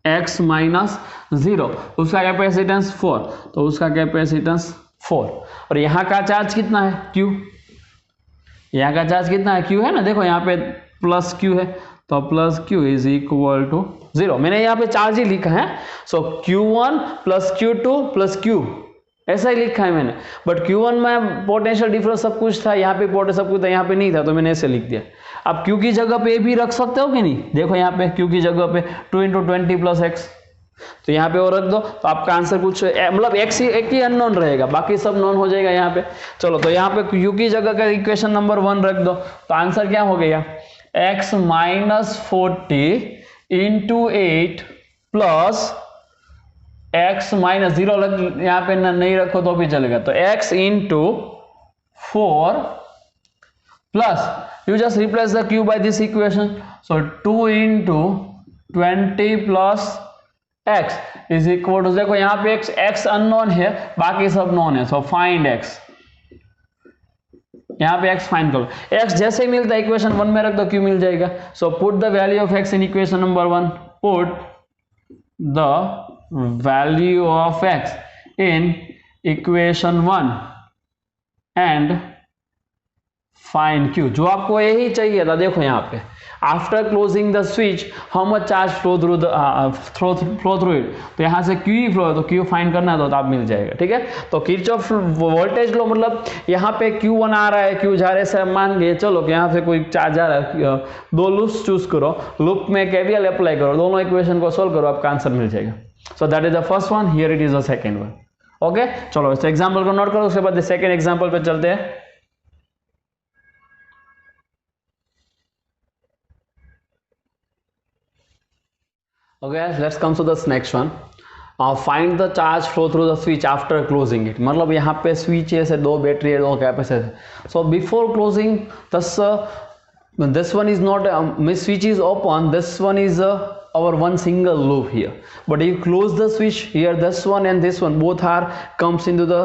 x minus 0, उसका कैपेसिटेंस 4, तो उसका कैपेसिटेंस 4, और यहाँ का चार्ज कितना है Q, यहाँ का चार्ज कितना है Q है ना, देखो यहाँ पे प्लस Q है, तो plus Q is equal to 0, मैंने यहाँ पे चार्ज ही लिखा है, सो Q1 plus Q2 plus Q, ऐसा ही लिखा है मैंने, बट Q1 में पोटेंशियल डिफरेंस सब कुछ था, यहाँ पे पोटेंशियल सब कुछ था, यहाँ पे नहीं था, तो मैंने ऐसे लिख दिया। अब Q की जगह पे भी रख सकते हो कि नहीं, देखो यहाँ पे Q की जगह पे 2 इंटू 20 प्लस एक्स, तो यहाँ पे और रख दो, तो आपका आंसर कुछ मतलब एक ही अननोन रहेगा, बाकी सब नोन हो जाएगा यहाँ पे। चलो तो यहाँ पे Q की जगह का इक्वेशन नंबर 1 रख दो, तो आंसर क्या हो गया, x minus 40 into 8 plus x minus 0 लग, यहाँ पे नहीं रखो तो भी चलेगा, तो x into 4 plus you just replace the Q by this equation, so 2 into 20 plus x is equal to, देखो यहाँ पे x अननोन है, बाकी सब नोन है, सो फाइंड x, यहाँ पे x फाइंड करो, x जैसे ही मिलता है इक्वेशन 1 में रख दो, Q मिल जाएगा, so put the value of x in equation number 1, put the value of x in equation 1 and find Q, जो आपको यही चाहिए था, देखो यहाँ पे after closing the switch how much charge flow through it, तो यहाँ से Q ही फ्लो है, तो Q फाइंड करना है तो आप मिल जाएगा, ठीक है। तो किरचॉफ वोल्टेज लो, मतलब यहाँ पे Q1 आ रहा है, Q जा रहे से मान गए, चलो कि यहाँ से कोई चार्ज आ रहा है, 2 लूप्स चूज करो, लूप में KVL अप्लाई करो, दोनों इक्वेशन को सोल्व करो, आपका आंसर मिल जाएगा। सो that is the first one, here it is the second one, okay. चलो इस एग्जाम्पल को नोट करो, उसके बाद सेकेंड एग्जाम्पल पे चलते हैं। Okay, let's come to this next one. Find the charge flow through the switch after closing it. मतलब यहाँ पे स्विच है, से 2 बैटरी है, 2 कैपेसिटर है। So before closing, this one is not switch is open. This one is our one single loop here. But if you close the switch here, this one and this one both are comes into the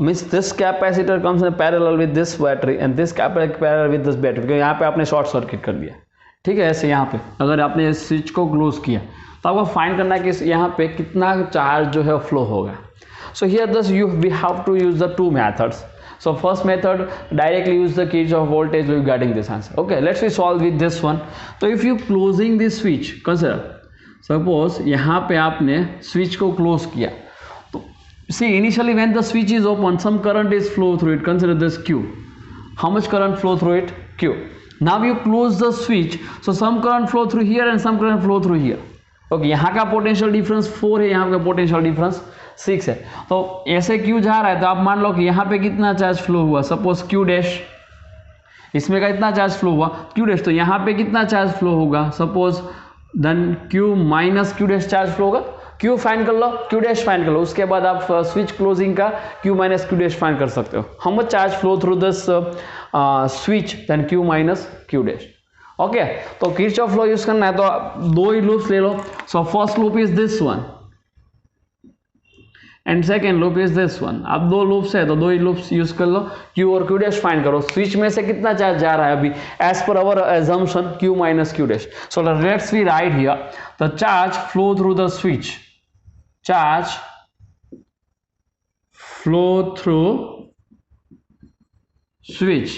this capacitor comes in parallel with this battery and this capacitor parallel with this battery. क्योंकि यहाँ पे आपने short circuit कर दिया, ठीक है। ऐसे यहाँ पे अगर आपने स्विच को क्लोज किया तो आपको फाइंड करना है कि यहाँ पे कितना चार्ज जो है फ्लो होगा। So here this we have to use the 2 methods. So first method directly use the Kirchhoff voltage law regarding this answer, okay. Let's we solve with this one. तो if you closing this switch, consider suppose यहाँ पे आपने switch को close किया, तो see initially when the switch is open some current is flow through it, consider this Q, how much current flow through it, Q. Now you close the switch, so some current flow through here and some current flow through here. Okay, यहाँ का potential difference 4 है, यहाँ का potential difference 6 है। तो ऐसे Q जा रहा है, तो आप मान लो कि यहाँ पे कितना चार्ज फ्लो हुआ, सपोज Q डैश, इसमें का इतना चार्ज फ्लो हुआ Q डैश, तो यहाँ पे कितना चार्ज फ्लो होगा, suppose then Q minus Q dash charge flow होगा, क्यू फाइंड कर लो, क्यू डैश फाइंड कर लो, उसके बाद आप स्विच क्लोजिंग का Q minus Q dash find कर सकते हो। How much charge flow through this switch, then Q minus Q dash. Okay, तो किरचॉफ लॉ यूज करना है तो दो ही लूप्स ले लो। So first loop is this one and second loop is this one. अब दो लूप्स है तो दो ही लूप्स यूज कर लो, क्यू और क्यू डैश फाइंड करो। स्विच में से कितना चार्ज जा रहा है अभी, एज पर our assumption Q minus Q dash. So let's we write here the charge flow through the switch, charge flow through switch,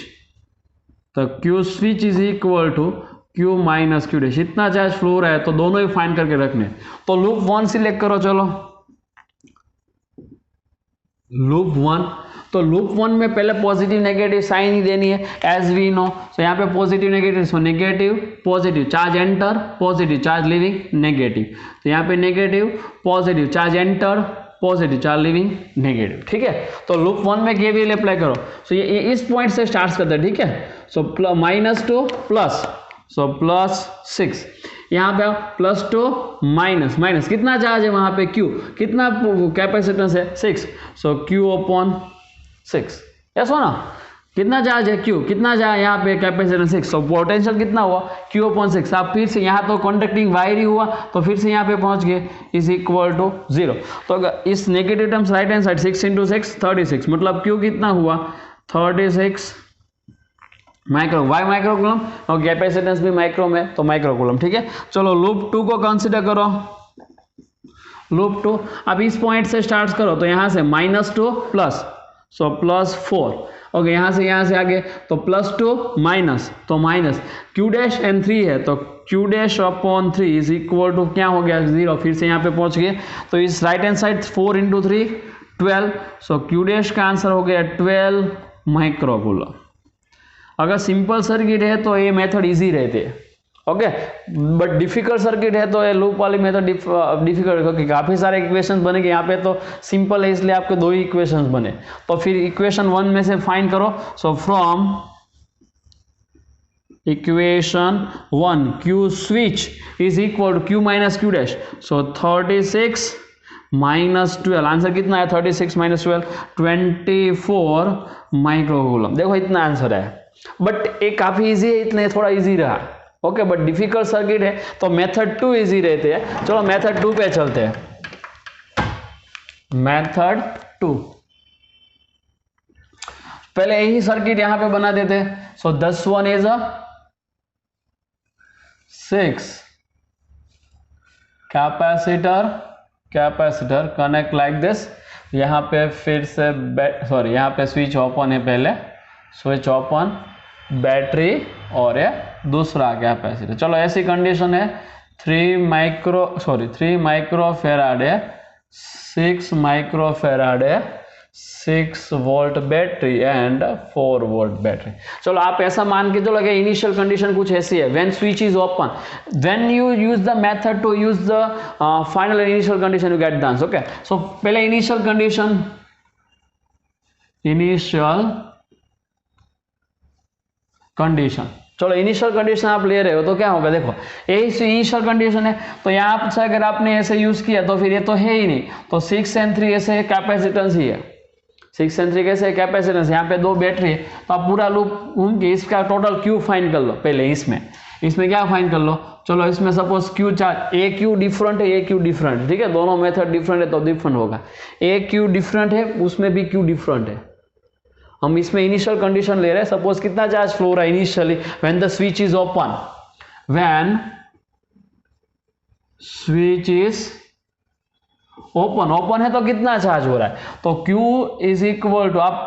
तो Q switch is equal to Q minus Q dash. इतना charge flow हो रहा है तो दोनों ही find करके रखने। तो लूप वन सिलेक्ट करो, चलो लूप वन। तो लूप वन में पहले पॉजिटिव नेगेटिव साइन ही देनी है एज वी नो। सो यहाँ पे positive negative, so negative positive, charge enter, positive charge living negative. तो यहाँ पे negative positive, charge enter, positive charge living negative. ठीक है, तो लूप वन में केवीएल अप्लाई करो। सो ये इस पॉइंट से स्टार्ट करते हैं। ठीक है, so minus two plus, so plus 6, यहाँ पे प्लस टू माइनस, माइनस कितना चार्ज है वहां पे क्यू, कितना कैपेसिटेंस है 6, सो क्यू अपॉन 6। यस हो ना, कितना चार्ज है क्यू, कितना चार्ज यहाँ पे कैपेसिटेंस 6, सो पोटेंशियल कितना हुआ क्यू अपॉन 6। आप फिर से यहाँ तो कंडक्टिंग वायर ही हुआ तो फिर से यहाँ पे पहुंच गए, इज इक्वल टू 0। तो अगर इस negative terms right hand side 6 × 6 36, मतलब क्यू कितना हुआ 36 माइक्रो, वाई माइक्रोकूलम और कैपेसिटेंस भी माइक्रो में तो माइक्रोकूलम। ठीक है, चलो लूप 2 को कंसीडर करो। लूप 2 अब इस पॉइंट से स्टार्ट करो, तो यहाँ से -2 प्लस, सो +4। ओके, यहाँ से आगे तो +2 माइनस, तो माइनस क्यू डैश एंड 3 है तो Q dash upon 3 is equal to क्या हो गया 0। फिर से यहाँ पे पहुंच गए, तो इस राइट हैंड साइड 4 × 3 12, सो क्यू डैश का आंसर हो गया 12 माइक्रोकूलम। अगर सिंपल सर्किट है तो ये मेथड इजी रहते हैं। ओके, बट डिफिकल्ट सर्किट है तो ये लूप वाली मेथड डिफिकल्ट, क्योंकि काफी सारे इक्वेशंस बनेंगे। यहाँ पे तो सिंपल है इसलिए आपके दो ही इक्वेशंस बने। तो फिर इक्वेशन 1 में से फाइंड करो। So from equation 1 Q switch is equal to Q minus Q dash, so 36 minus 12, answer कितना है 36 माइनस 12 24 माइक्रोकूलम। देखो इतना आंसर है, बट ये काफी इजी है, इतने थोड़ा इजी रहा। ओके, बट डिफिकल्ट सर्किट है तो मेथड 2 इजी रहते हैं। चलो मेथड 2 पे चलते हैं। मेथड 2 पहले यही सर्किट यहां पे बना देते हैं। सो 10 is 6 capacitor connect like this. यहाँ पे फिर से यहाँ पे स्विच ओपन है, पहले स्विच ओपन, बैटरी और ये दूसरा कैपेसिटर। चलो ऐसी कंडीशन है 3 माइक्रोफेराड है, 6 माइक्रोफेराड है, 6 volt battery and 4 volt battery. चलो आप ऐसा मान के चलो कि इनिशियल कंडीशन कुछ ऐसी है, when switch is open, when you use the method to use the final initial condition you get the answer. Okay, so पहले इनिशियल कंडीशन, चलो इनिशियल कंडीशन आप ले रहे हो तो क्या होगा, देखो यही इनिशियल कंडीशन है तो यहाँ से अगर आपने ऐसे यूज किया तो फिर ये तो है ही नहीं, तो 6 और 3 ऐसे कैपेसिटेंस ही है, 6 और 3 कैसे कैपेसिटेंस, यहाँ पे 2 बैटरी है। तो आप पूरा लूप घूम के इसका टोटल क्यू फाइंड कर लो। पहले इसमें क्या फाइंड कर लो, चलो इसमें सपोज क्यू चार्ज, ए क्यू डिफरेंट है, ए क्यू डिफरेंट है। ठीक है, दोनों मेथड डिफरेंट है तो डिफरेंट होगा। ए क्यू डिफरेंट है, उसमें भी क्यू डिफरेंट है। हम इसमें इनिशियल कंडीशन ले रहे हैं, सपोज कितना चार्ज फ्लो रहा है initially when the switch is open, when switch is open है तो कितना चार्ज हो रहा है, तो Q इज इक्वल टू, आप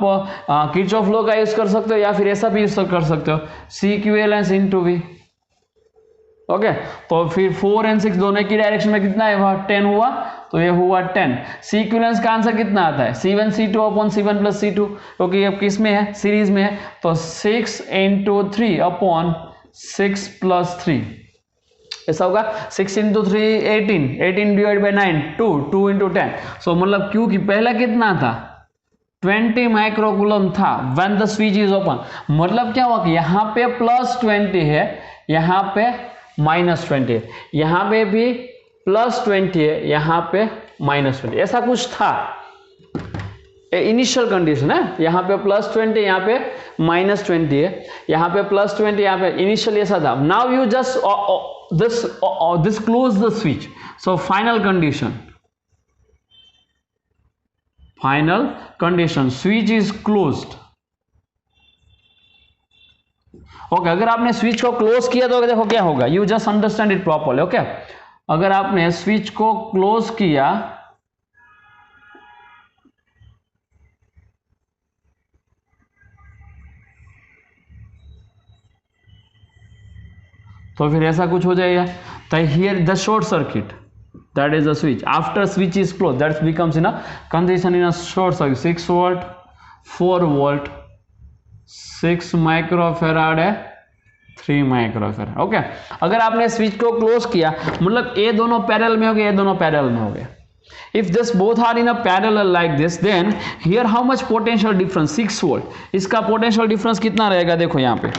किरचॉफ लॉ का यूज कर सकते हो या फिर ऐसा भी यूज कर सकते हो, C equivalence into V। Okay, तो फिर 4 और 6 दोनों की डायरेक्शन में कितना है, वह 10 हुआ, तो ये हुआ 10। C इक्विवेलेंस का आंसर कितना आता है, C1 C2 upon C1 plus C2, क्योंकि अब किस में है, सीरीज में है, तो 6 × 3 अपॉन 6 + 3 ऐसा होगा। 6 × 3 18 डिवाइड बाई 9 2 × 10, सो मतलब Q की पहला कितना था 20 माइक्रोकूलम था when the switch is open. मतलब क्या हुआ कि यहाँ पे +20 है, यहाँ पे -20 है, यहाँ पे भी +20 है, यहाँ पे -20, ऐसा कुछ था इनिशियल कंडीशन है। यहाँ पे +20, यहाँ पे -20 है, यहाँ पे +20, यहाँ पे इनिशियल ऐसा था। Now you just this close the switch, so final condition switch is closed। Okay, अगर आपने स्विच को क्लोज किया तो देखो क्या होगा, you just understand it properly. Okay, अगर आपने स्विच को क्लोज किया तो फिर ऐसा कुछ हो जाएगा। तो here the short circuit, that is the switch, after switch is close, that becomes in a condition in a short circuit, 6 volt 4 volt 6 microfarad है 3 माइक्रोफेराड। ओके, अगर आपने स्विच को क्लोज किया मतलब ये दोनों पैरेलल में हो गए, ये दोनों पैरेलल में हो गए। If this both are in a parallel like this, then here how much potential difference? 6 volt. इसका पोटेंशियल डिफरेंस कितना रहेगा? देखो यहाँ पे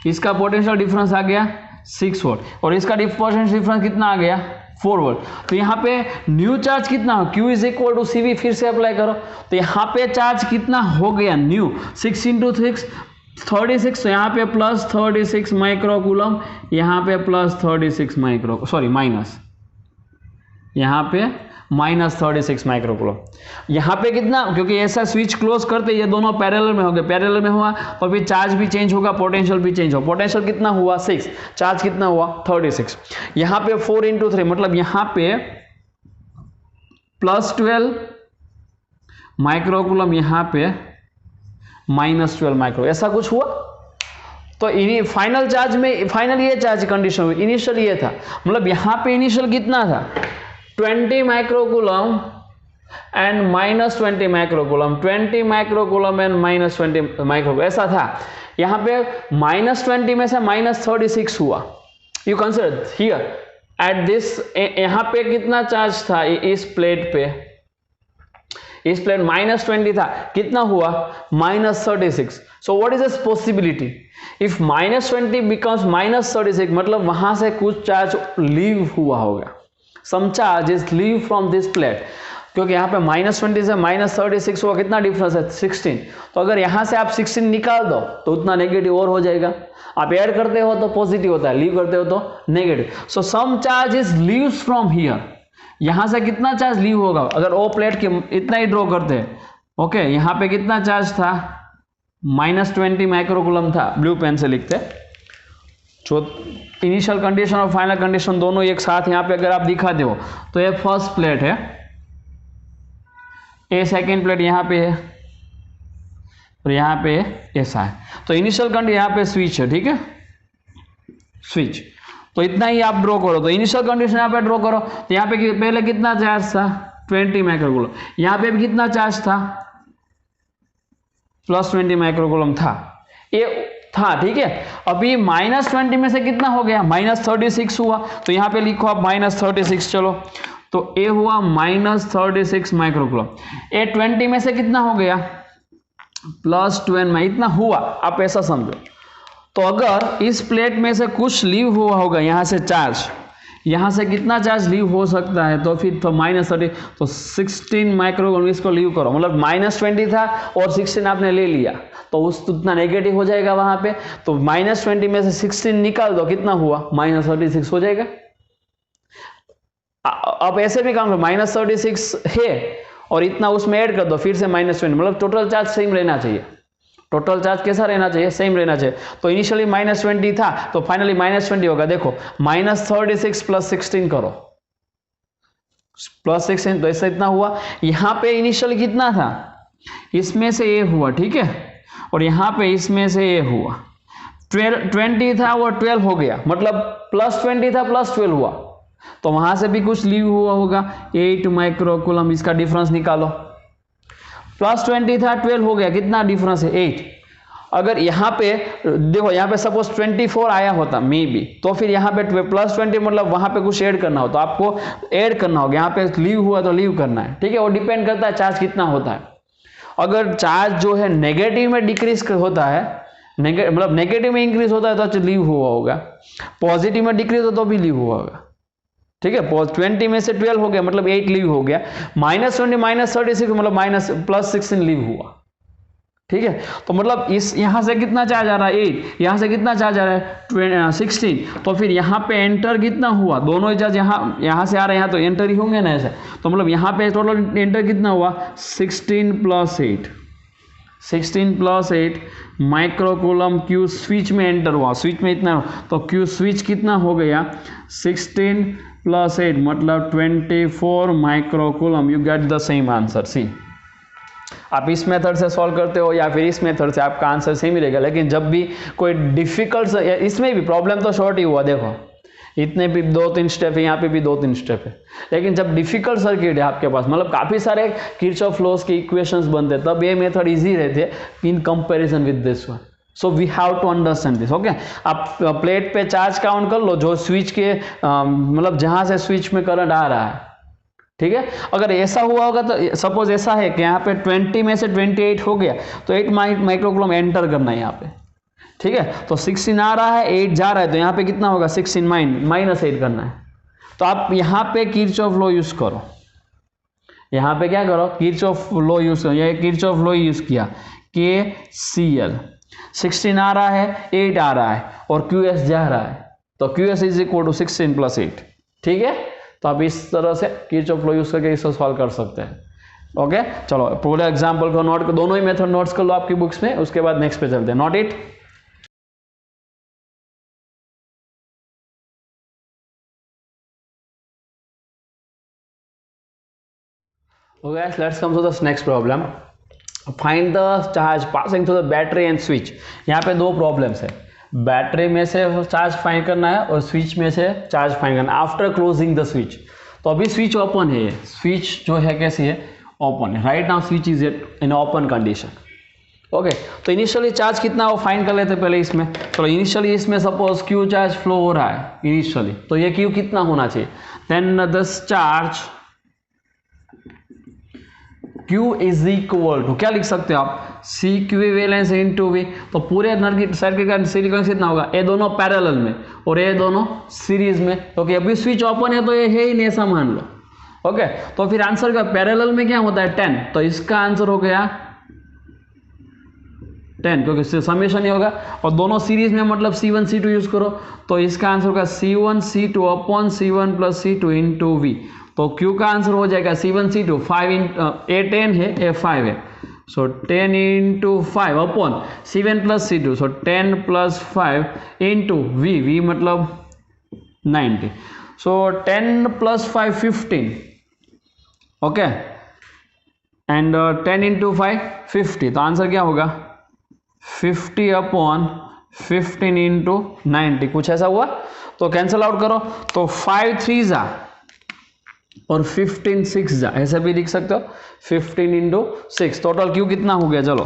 इसका पोटेंशियल डिफरेंस आ गया 6 वोल्ट और इसका पोटेंशियल डिफरेंस कितना आ गया 4 वोल्ट। तो यहाँ पे न्यू चार्ज कितना हो, Q is equal to CV, फिर से अप्लाई करो तो यहाँ पे चार्ज कितना हो गया न्यू 6 × 6 36, तो यहाँ पे +36 माइक्रोकूलम, यहाँ पे +36 माइक्रो सॉरी माइनस, यहाँ पे -36 माइक्रोकूलम। यहाँ पे कितना, क्योंकि ऐसा स्विच क्लोज करते ये दोनों पैरेलल में हो गए, पैरेलल में हुआ तो फिर चार्ज भी चेंज होगा, पोटेंशियल भी चेंज होगा। पोटेंशियल कितना हुआ 6, चार्ज कितना हुआ 36। यहाँ पे 4 × 3 मतलब यहाँ पे +12 माइक्रोकूलम, यहाँ पे -12 माइक्रो, ऐसा कुछ हुआ। तो फाइनल चार्ज में फाइनल ये चार्ज कंडीशन हुई, इनिशियल ये था, मतलब यहाँ पे इनिशियल कितना था 20 microcoulomb and -20 microcoulomb, 20 microcoulomb and -20 microcoulomb, ऐसा था। यहाँ पे -20 में से -36 हुआ। You consider here at this, यहाँ पे कितना चार्ज था इस प्लेट पे, इस प्लेट -20 था, कितना हुआ -36। So what is this possibility, if -20 becomes -36 मतलब वहां से कुछ चार्ज लीव हुआ होगा, some charge is leave from this plate, क्योंकि यहाँ पे -20 से -36 हुआ, कितना डिफरेंस है 16। तो अगर यहाँ से आप 16 निकाल दो तो उतना नेगेटिव और हो जाएगा, आप ऐड करते हो तो पॉजिटिव होता है, लीव करते हो तो negative. So some charge is leaves from here, यहाँ से कितना चार्ज लीव होगा, अगर ओ प्लेट के इतना ही ड्रॉ करते हैं। ओके, यहाँ पे कितना चार्ज था -20 माइक्रोकूलम था, ब्लू पेन से लिखते, जो इनिशियल कंडीशन और फाइनल कंडीशन दोनों एक साथ यहाँ पे अगर आप दिखा दो तो ये फर्स्ट प्लेट है, ये सेकेंड प्लेट यहाँ पे है और यहाँ पे ऐसा है। तो इनिशियल कंडीशन यहाँ पे स्विच है, ठीक है स्विच, तो इतना ही आप ड्रॉ करो। तो इनिशियल कंडीशन यहाँ पे ड्रॉ करो तो यहाँ पे पहले कितना चार्ज था 20 माइक्रोकूलम, यहाँ पे भी कितना चार्ज था +20 माइक्रोकूलम था, ये था, ठीक है। अभी -20 में से कितना हो गया -36 हुआ, तो यहाँ पे लिखो आप -36, चलो तो ए हुआ -36 माइक्रोकूलम। ए 20 में से कितना हो गया +12 में इतना हुआ, आप ऐसा समझो। तो अगर इस प्लेट में से कुछ लीव हुआ होगा यहाँ से चार्ज, यहाँ से कितना चार्ज लीव हो सकता है, तो फिर तो -30, तो 16 माइक्रोकूलम इसको लीव करो, मतलब -20 था और 16 आपने ले लिया तो उतना नेगेटिव हो जाएगा वहां पे। तो -20 में से 16 निकाल दो, कितना हुआ -36 हो जाएगा। अब ऐसे भी काम करो, -36 है और इतना उसमें ऐड कर दो, फिर से -20, मतलब टोटल चार्ज सेम रहना चाहिए। टोटल चार्ज कैसा रहना चाहिए, सेम रहना चाहिए। तो इनिशियली -20 था तो फाइनली -20 होगा। देखो -36 + 16 करो, +16 तो ऐसा इतना हुआ। यहाँ पे इनिशियल कितना था, इसमें से ये हुआ, ठीक है, और यहाँ पे इसमें से ये हुआ 20 था और 12 हो गया, मतलब +20 था +12 हुआ, तो वहां से भी कुछ लीव हुआ होगा 8 माइक्रोकूलम। इसका डिफरेंस निकालो, +20 था 12 हो गया, कितना डिफरेंस है 8। अगर यहाँ पे देखो, यहाँ पे सपोज 24 आया होता मे बी, तो फिर यहाँ पे +20 मतलब वहां पे कुछ ऐड करना हो तो आपको ऐड करना होगा। यहाँ पे लीव हुआ तो लीव करना है, ठीक है। वो डिपेंड करता है चार्ज कितना होता है। अगर चार्ज जो है नेगेटिव में डिक्रीज होता है, मतलब नेगेटिव में इंक्रीज होता है तो लीव हुआ होगा, पॉजिटिव में डिक्रीज हो तो भी लीव हुआ होगा, ठीक है। 20 में से 12 हो गया मतलब 8 लीव हो गया, -20 -36 मतलब +16 लीव हुआ, ठीक है। तो मतलब इस यहां से कितना चार्ज आ रहा है 8, यहां से कितना चार्ज आ रहा है 16, तो फिर यहां पे एंटर कितना हुआ, दोनों चार्ज यहां से आ रहे हैं, यहाँ तो एंटर ही होंगे ना ऐसे, तो मतलब यहां पे टोटल एंटर कितना हुआ 16 + 8, 16 + 8 माइक्रोकूलम क्यू स्विच में एंटर हुआ, स्विच में इतना, तो क्यू स्विच कितना हो गया 16 + 8 मतलब 24 microcoulomb. You get the same answer. See, आप इस मेथड से सॉल्व करते हो या फिर इस मेथड से, आपका आंसर सेम ही रहेगा। लेकिन जब भी कोई डिफिकल्ट, इसमें भी प्रॉब्लम तो शॉर्ट ही हुआ, देखो इतने भी 2-3 स्टेप है, यहाँ पे भी 2-3 स्टेप है। लेकिन जब डिफिकल्ट सर्किट है आपके पास, मतलब काफी सारे किरचॉफ लॉस के इक्वेशंस बनते हैं, तब ये मेथड इजी रहते in comparison with this one. So we have to understand this, okay. आप प्लेट पे चार्ज काउंट कर लो, जो स्विच के मतलब जहां से स्विच में करंट आ रहा है, ठीक है। अगर ऐसा हुआ होगा तो सपोज ऐसा है कि यहाँ पे 20 में से 28 हो गया, तो 8 माइक्रोकूलम एंटर करना है यहाँ पे, ठीक है। तो 16 आ रहा है, 8 जा रहा है, तो यहाँ पे कितना होगा 16 -8 करना है। तो आप यहाँ पे किरचॉफ लॉ यूज करो, यहाँ पे क्या करो किरचॉफ लॉ यूज करो, ये किरचॉफ लॉ यूज किया, KCL। 16 आ रहा है, 8 आ रहा है और QS जा रहा है, तो QS = 16 + 8, ठीक है। तो आप इस तरह से किरचॉफ लॉ यूज करके इसको सॉल्व कर सकते हैं, ओके। चलो पूरे एग्जांपल को नोट, दोनों ही मेथड नोट्स कर लो आपकी बुक्स में, उसके बाद नेक्स्ट पे चलते हैं। Note it. Okay, let's come to this next problem. Find the charge passing through the battery and switch. यहाँ पे दो प्रॉब्लम्स है, बैटरी में से चार्ज फाइंड करना है और स्विच में से चार्ज फाइंड करना है आफ्टर क्लोजिंग द स्विच। तो अभी स्विच ओपन है, स्विच जो है कैसी है, ओपन है। Right now switch is in open condition, okay. तो इनिशियली चार्ज कितना वो फाइंड कर लेते पहले इसमें। चलो इनिशियली इसमें सपोज क्यू चार्ज फ्लो हो रहा है इनिशियली, तो ये क्यू कितना होना चाहिए, then this charge Q is equal to, क्या लिख सकते हो आप, C इक्विवेलेंस इनटू V। तो पूरे सर्किट का सीरीज कितना होगा, ये दोनों पैरेलल में और ये दोनों सीरीज में, क्योंकि अभी स्विच ओपन है तो ये है ही नहीं, ऐसा मान लो, ओके। तो फिर आंसर का पैरेलल में क्या होता है 10, तो इसका आंसर हो गया 10, क्योंकि समेशन ही होगा, और दोनों सीरीज में मतलब C1 C2 यूज करो, तो इसका आंसर होगा C1 C2 upon C1 + C2 into V। तो Q का आंसर हो जाएगा C1 C2 5 A 10 है, A 5 है, सो 10 × 5 अपॉन C1 + C2, सो 10 + 5 इनटू V मतलब 90, सो 10 + 5 15, ओके, एंड 10 × 5 50। तो आंसर क्या होगा 50 अपॉन 15 इनटू 90, कुछ ऐसा हुआ। तो कैंसल आउट करो, तो 5 3 जा और 15 6 जा, ऐसे भी लिख सकते हो, 15 × 6, टोटल Q कितना हो गया, चलो।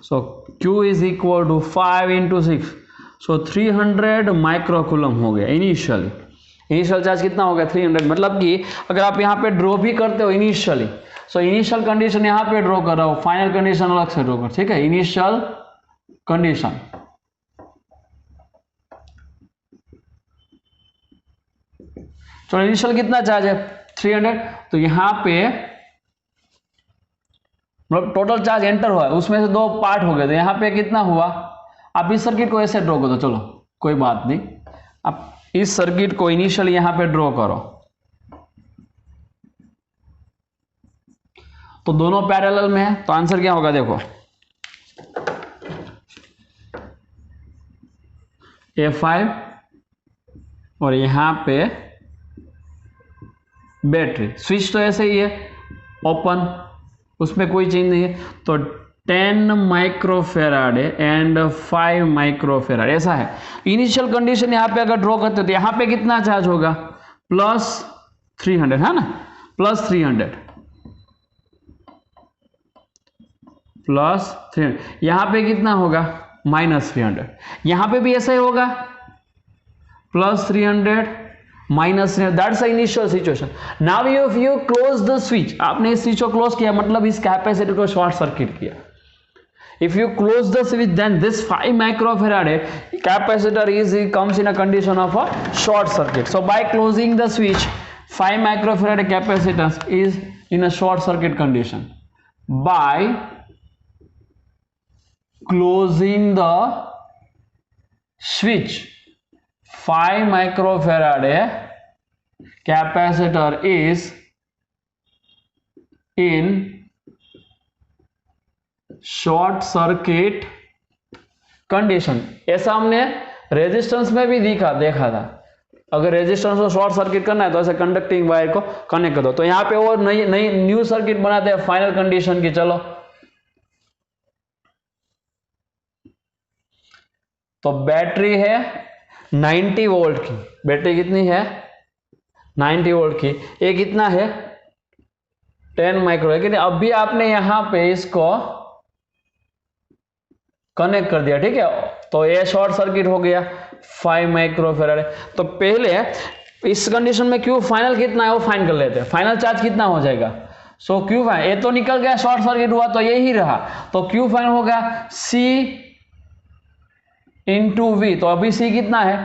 So Q is equal to 5 × 6, so 300 microcoulomb हो गया इनिशियल चार्ज कितना हो गया 300। मतलब कि अगर आप यहाँ पे ड्रॉ भी करते हो इनिशियली, सो इनिशियल कंडीशन यहाँ पे ड्रॉ कर रहा हो, फाइनल कंडीशन अलग से ड्रॉ कर, ठीक है। इनिशियल कंडीशन, चलो इनिशियल कितना चार्ज है 300, तो यहाँ पे मतलब टोटल चार्ज एंटर हुआ है, उसमें से दो पार्ट हो गए, तो यहाँ पे कितना हुआ। आप इस सर्किट को ऐसे ड्रॉ करो, चलो कोई बात नहीं, आप इस सर्किट को इनिशियली यहाँ पे ड्रॉ करो, तो दोनों पैरेलल में है, तो आंसर क्या होगा देखो, A5 और यहाँ पे बैटरी, स्विच तो ऐसे ही है ओपन, उसमें कोई चेंज नहीं है, तो 10 माइक्रोफेराड एंड 5 माइक्रोफेराड ऐसा है। इनिशियल कंडीशन यहाँ पे अगर ड्रॉ करते हो तो यहाँ पे कितना चार्ज होगा +300 है ना, +300 यहाँ पे कितना होगा -300, यहाँ पे भी ऐसा ही होगा +300 -300, that's initial situation. Now if you close the switch, आपने इस स्विच को क्लोज किया मतलब इस कैपेसिटर को शॉर्ट सर्किट किया, if you close the switch, then this 5 microfarad capacitor comes in a condition of a short circuit. So by closing the switch, 5 microfarad capacitance is in a short circuit condition. By closing the switch, 5 microfarad capacitor is in short circuit condition. ऐसा हमने resistance में भी देखा था. अगर resistance को short circuit करना है तो ऐसे कंडक्टिंग वायर को कनेक्ट कर दो. तो यहां पे और नई न्यू सर्किट बनाते हैं फाइनल कंडीशन की. चलो, तो बैटरी है 90 वोल्ट की. बैटरी कितनी है? 90 वोल्ट की. ये कितना है? 10 माइक्रो. लेकिन अभी आपने यहां पे इसको कनेक्ट कर दिया, ठीक है, तो ये शॉर्ट सर्किट हो गया 5 माइक्रोफैराड. तो पहले इस कंडीशन में क्यू फाइनल कितना है वो फाइंड कर लेते हैं. फाइनल चार्ज कितना हो जाएगा? सो क्यू फाइनल, ये तो निकल गया, शॉर्ट सर्किट हुआ तो ये ही रहा. तो क्यू फाइनल होगा सी इंटू वी. तो अभी सी कितना है?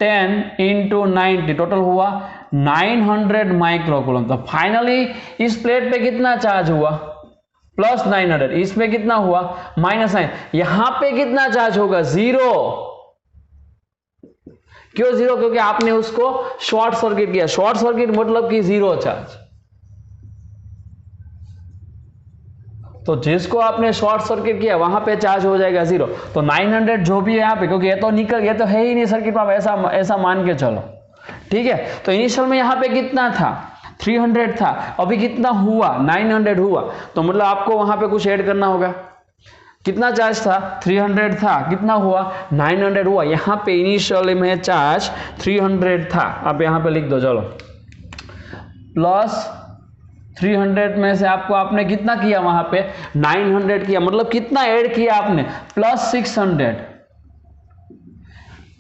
10 इंटू 90, टोटल हुआ 900 माइक्रोकूलम. तो फाइनली इस प्लेट पे कितना चार्ज हुआ? प्लस 900. इसमें कितना हुआ? -9. यहां पे कितना चार्ज होगा? 0. क्यों 0? क्योंकि आपने उसको शॉर्ट सर्किट किया. शॉर्ट सर्किट मतलब कि 0 चार्ज. तो जिसको आपने शॉर्ट सर्किट किया वहां पे चार्ज हो जाएगा 0. तो 900 जो भी है यहाँ पे, क्योंकि ये तो निकल गया, तो है ही नहीं सर्किट में, ऐसा मान के चलो, ठीक है. तो इनिशियल में यहाँ पे कितना था? 300 था. अभी कितना हुआ? 900 हुआ. तो मतलब आपको वहां पे कुछ ऐड करना होगा. कितना चार्ज था? 300 था. कितना हुआ? 900 हुआ. यहाँ पे इनिशियल में चार्ज 300 था. आप यहाँ पे लिख दो. चलो, प्लस 300 में से आपने कितना किया? वहां पे 900 किया. मतलब कितना ऐड किया आपने? प्लस 600.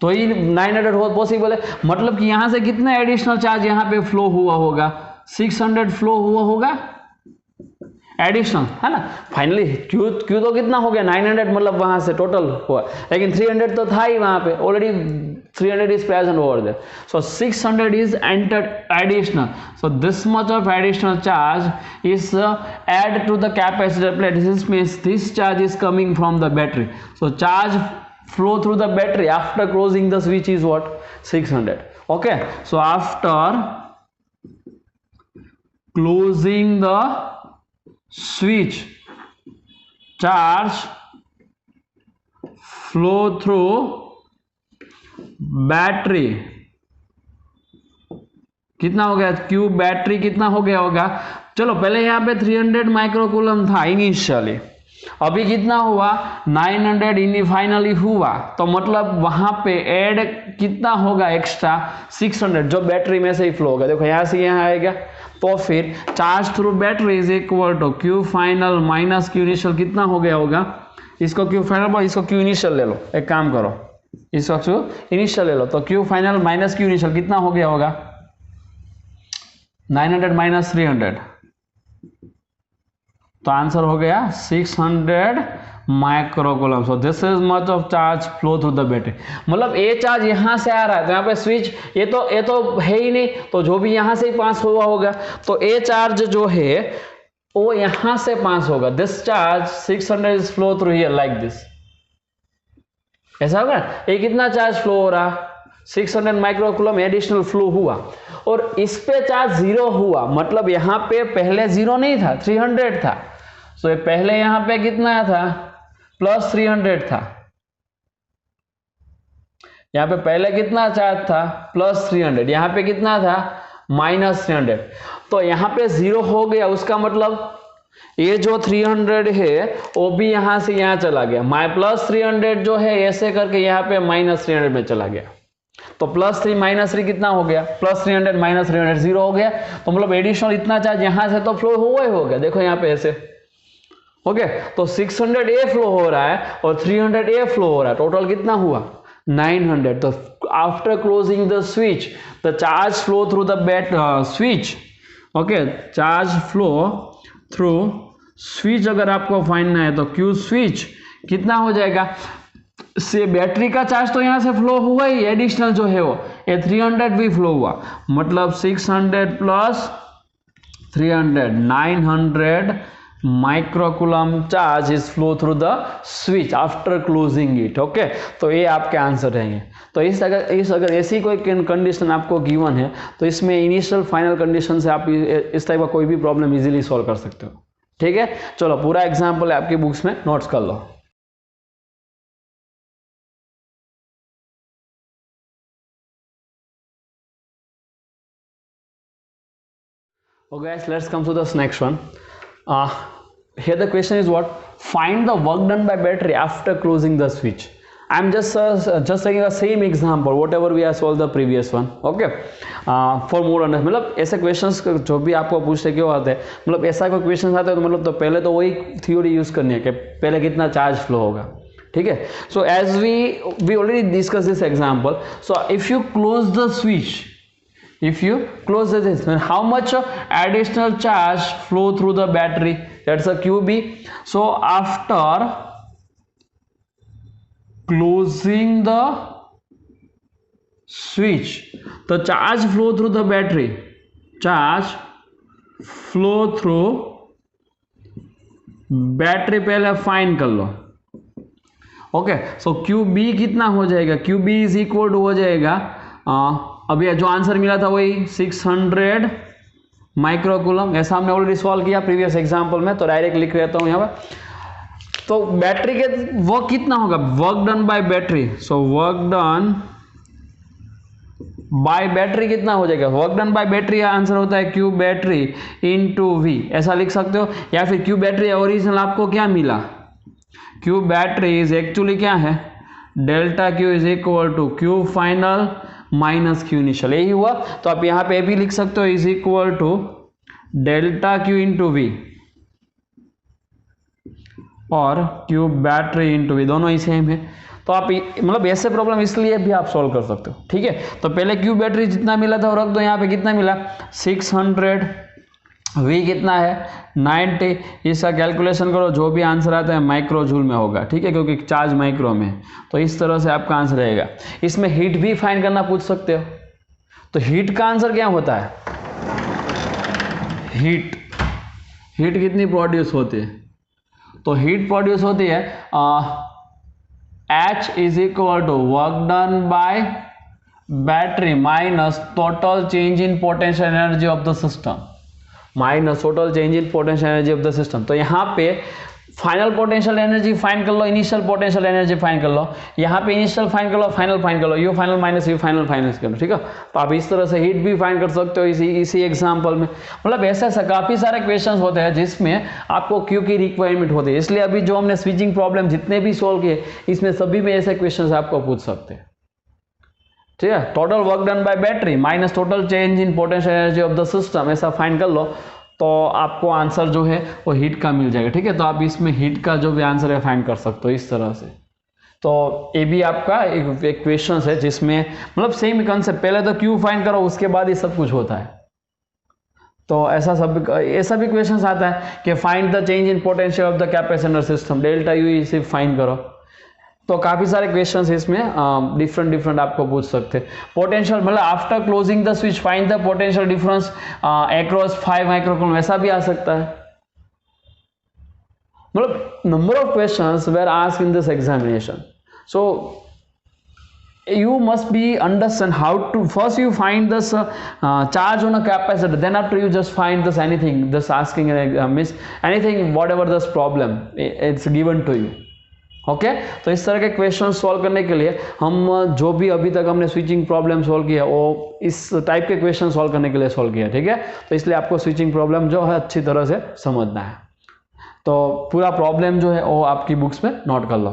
तो ये 900 हो पॉसिबल है. मतलब कि यहां से कितना एडिशनल चार्ज यहाँ पे फ्लो हुआ होगा? 600 फ्लो हुआ होगा एडिशनल, है ना. फाइनली क्यू तो कितना हो गया? 900. मतलब वहां से टोटल हुआ, लेकिन 300 तो था ही वहां पे already. 300 is present over there. So 600 is entered additional. So this much of additional charge is added to the capacitor plate. This means this charge is coming from the battery. So charge flow through the battery after closing the switch is what? 600. Okay. So after closing the switch, charge flow through battery. कितना हो गया? Q battery कितना हो गया होगा? चलो, पहले यहाँ पे 300 माइक्रोकूलम था इनिशियली. अभी कितना हुआ? 900 फाइनली हुआ. तो मतलब वहां पे ऐड कितना होगा एक्स्ट्रा? 600, जो बैटरी में से ही फ्लो होगा. देखो यहां से यहां आएगा. तो फिर charge through battery is equal to Q final minus Q initial. कितना हो गया होगा? इसको क्यू फाइनल, इसको क्यू इनिशियल ले लो. एक काम करो, इसको क्यू इनिशियल ले लो. तो Q final minus Q initial कितना हो गया होगा? 900 माइनस 300. तो आंसर हो गया 600 microcoulomb. So this is much of charge flow through the battery. मतलब ये चार्ज यहां से आ रहा है, तो यहाँ पे स्विच ये तो है ही नहीं, तो जो भी यहां से ही पास हुआ होगा, तो ये चार्ज जो है वो यहां से पास होगा. This charge 600 is flow through here like this. ऐसा होगा. ये कितना चार्ज फ्लो हो रहा? 600 माइक्रोकूलम एडिशनल फ्लो हुआ. और इस पे चार्ज 0 हुआ. मतलब यहां पे पहले 0 नहीं था, 300 था. सो ये पहले यहां पे कितना था? प्लस 300 था. यहां पे पहले कितना चार्ज था? प्लस 300. यहां पे कितना था? माइनस 300. तो यहां पे 0 हो गया. उसका मतलब ये जो 300 है वो भी यहां से यहां चला गया. प्लस 300 जो है ऐसे करके यहां पे माइनस 300 में चला गया. तो प्लस 3 माइनस 3 कितना हो गया? प्लस 300 माइनस 300 0 हो गया. तो मतलब एडिशनल इतना चार्ज यहां से तो फ्लो हुआ ही हो गया. देखो यहां पे ऐसे हो गया. तो 600 ए फ्लो हो रहा है और 300 ए फ्लो हो रहा है. टोटल कितना हुआ? 900. तो after closing the switch, the charge flow through the switch. Okay, charge flow through switch अगर आपको फाइंड है तो क्यू स्विच कितना हो जाएगा, से बैटरी का चार्ज तो यहां से फ्लो हुआ ही, एडिशनल जो है वो ये 300 भी फ्लो हुआ, मतलब 600 plus 300 900 microcoulomb charge is flow through the switch after closing it. Okay, तो ये आपके आंसर रहेंगे। तो अगर ऐसी कोई कंडीशन आपको गिवन है तो इसमें इनिशियल फाइनल कंडीशन से आप इस टाइप का कोई भी प्रॉब्लम इजीली सॉल्व कर सकते हो। ठीक है, चलो पूरा एग्जाम्पल है आपकी बुक्स में, नोट्स कर लो। Okay guys, let's come to this next one. Here the question is what? Find the work done by battery after closing the switch. I'm just taking the same example, whatever we have solved the previous one. Okay. For more on मतलब ऐसे questions जो भी आपको पूछते क्यों आते हैं, मतलब ऐसा कोई questions आते हैं तो मतलब तो पहले तो वही theory यूज करनी है कि पहले कितना चार्ज फ्लो होगा। ठीक है, so as we already discussed this example, so if you close the switch, if you close this, then how much additional charge flow through the battery? That's a QB. So after closing the switch, the charge flow through the battery, charge flow through battery पहले find कर लो। Okay, सो QB कितना हो जाएगा, QB is equal to हो जाएगा अभी जो answer मिला था वही 600 माइक्रोकूलम, ऐसा हमने ऑलरेडी सॉल्व किया प्रीवियस एग्जांपल में, तो डायरेक्ट लिख रहता हूं यहाँ पर। तो बैटरी के वर्क कितना होगा, work done by battery, so work done by battery कितना हो जाएगा, work done by battery answer होता है Q बैटरी इनटू V, ऐसा लिख सकते हो। या फिर Q बैटरी ओरिजिनल आपको क्या मिला, Q बैटरी इज एक्चुअली क्या है, delta Q is equal to Q final minus Q initial, यही हुआ। तो आप यहाँ पे भी लिख सकते हो is equal to delta Q into V और Q बैटरी इंटू V, दोनों ही सेम है। तो आप मतलब ऐसे प्रॉब्लम इसलिए भी आप सॉल्व कर सकते हो। ठीक है, तो पहले Q बैटरी जितना मिला था रख दो, यहाँ पे कितना मिला 600, V कितना है 90, इसका कैलकुलेशन करो, जो भी आंसर आता है माइक्रो जूल में होगा। ठीक है, क्योंकि चार्ज माइक्रो में, तो इस तरह से आपका आंसर रहेगा। इसमें हीट भी फाइंड करना पूछ सकते हो, तो हीट का आंसर क्या होता है, हीट कितनी प्रोड्यूस होती है, तो हीट प्रोड्यूस होती है H is equal to work done by battery minus total change in potential energy of the system, minus total change in potential energy of the system. तो यहाँ पे फाइनल पोटेंशियल एनर्जी फाइंड कर लो, initial potential energy find कर लो, यहाँ पे initial find कर लो, फाइनल फाइंड कर लो, U final minus U final final कर लो। ठीक है, तो आप इस तरह से हीट भी फाइंड कर सकते हो इसी एग्जांपल में। मतलब ऐसे काफी सारे क्वेश्चंस होते हैं जिसमें आपको क्यू की रिक्वायरमेंट होती है, इसलिए अभी जो हमने स्विचिंग प्रॉब्लम जितने भी सोल्व किए इसमें सभी में ऐसे क्वेश्चन आपको पूछ सकते हैं। ठीक है, total work done by battery minus total change in potential energy of the system, ऐसा फाइंड कर लो तो आपको आंसर जो है वो हीट का मिल जाएगा। ठीक है, तो आप इसमें हीट का जो भी आंसर है फाइंड कर सकते हो इस तरह से। तो ये भी आपका एक क्वेश्चन है जिसमें मतलब सेम कंसेप्ट, पहले तो क्यू फाइंड करो उसके बाद ही सब कुछ होता है। तो ऐसा भी क्वेश्चन आता है कि find the change in potential of the capacitor system, delta U इसे फाइंड करो। तो काफी सारे क्वेश्चंस इसमें डिफरेंट आपको पूछ सकते हैं। पोटेंशियल मतलब after closing the switch find the potential difference across 5 microcoulomb, ऐसा भी आ सकता है। मतलब number of questions were asked in this examination, so you must be understand how to first you find this charge on a capacitor, then after you just find this anything, just asking anything whatever this problem it's given to you। Okay, तो इस तरह के question solve करने के लिए हम जो भी अभी तक हमने स्विचिंग प्रॉब्लम सॉल्व किया वो इस टाइप के क्वेश्चन सॉल्व करने के लिए सॉल्व किया। ठीक है, तो इसलिए आपको स्विचिंग प्रॉब्लम जो है अच्छी तरह से समझना है। तो पूरा प्रॉब्लम जो है वो आपकी बुक्स में नोट कर लो।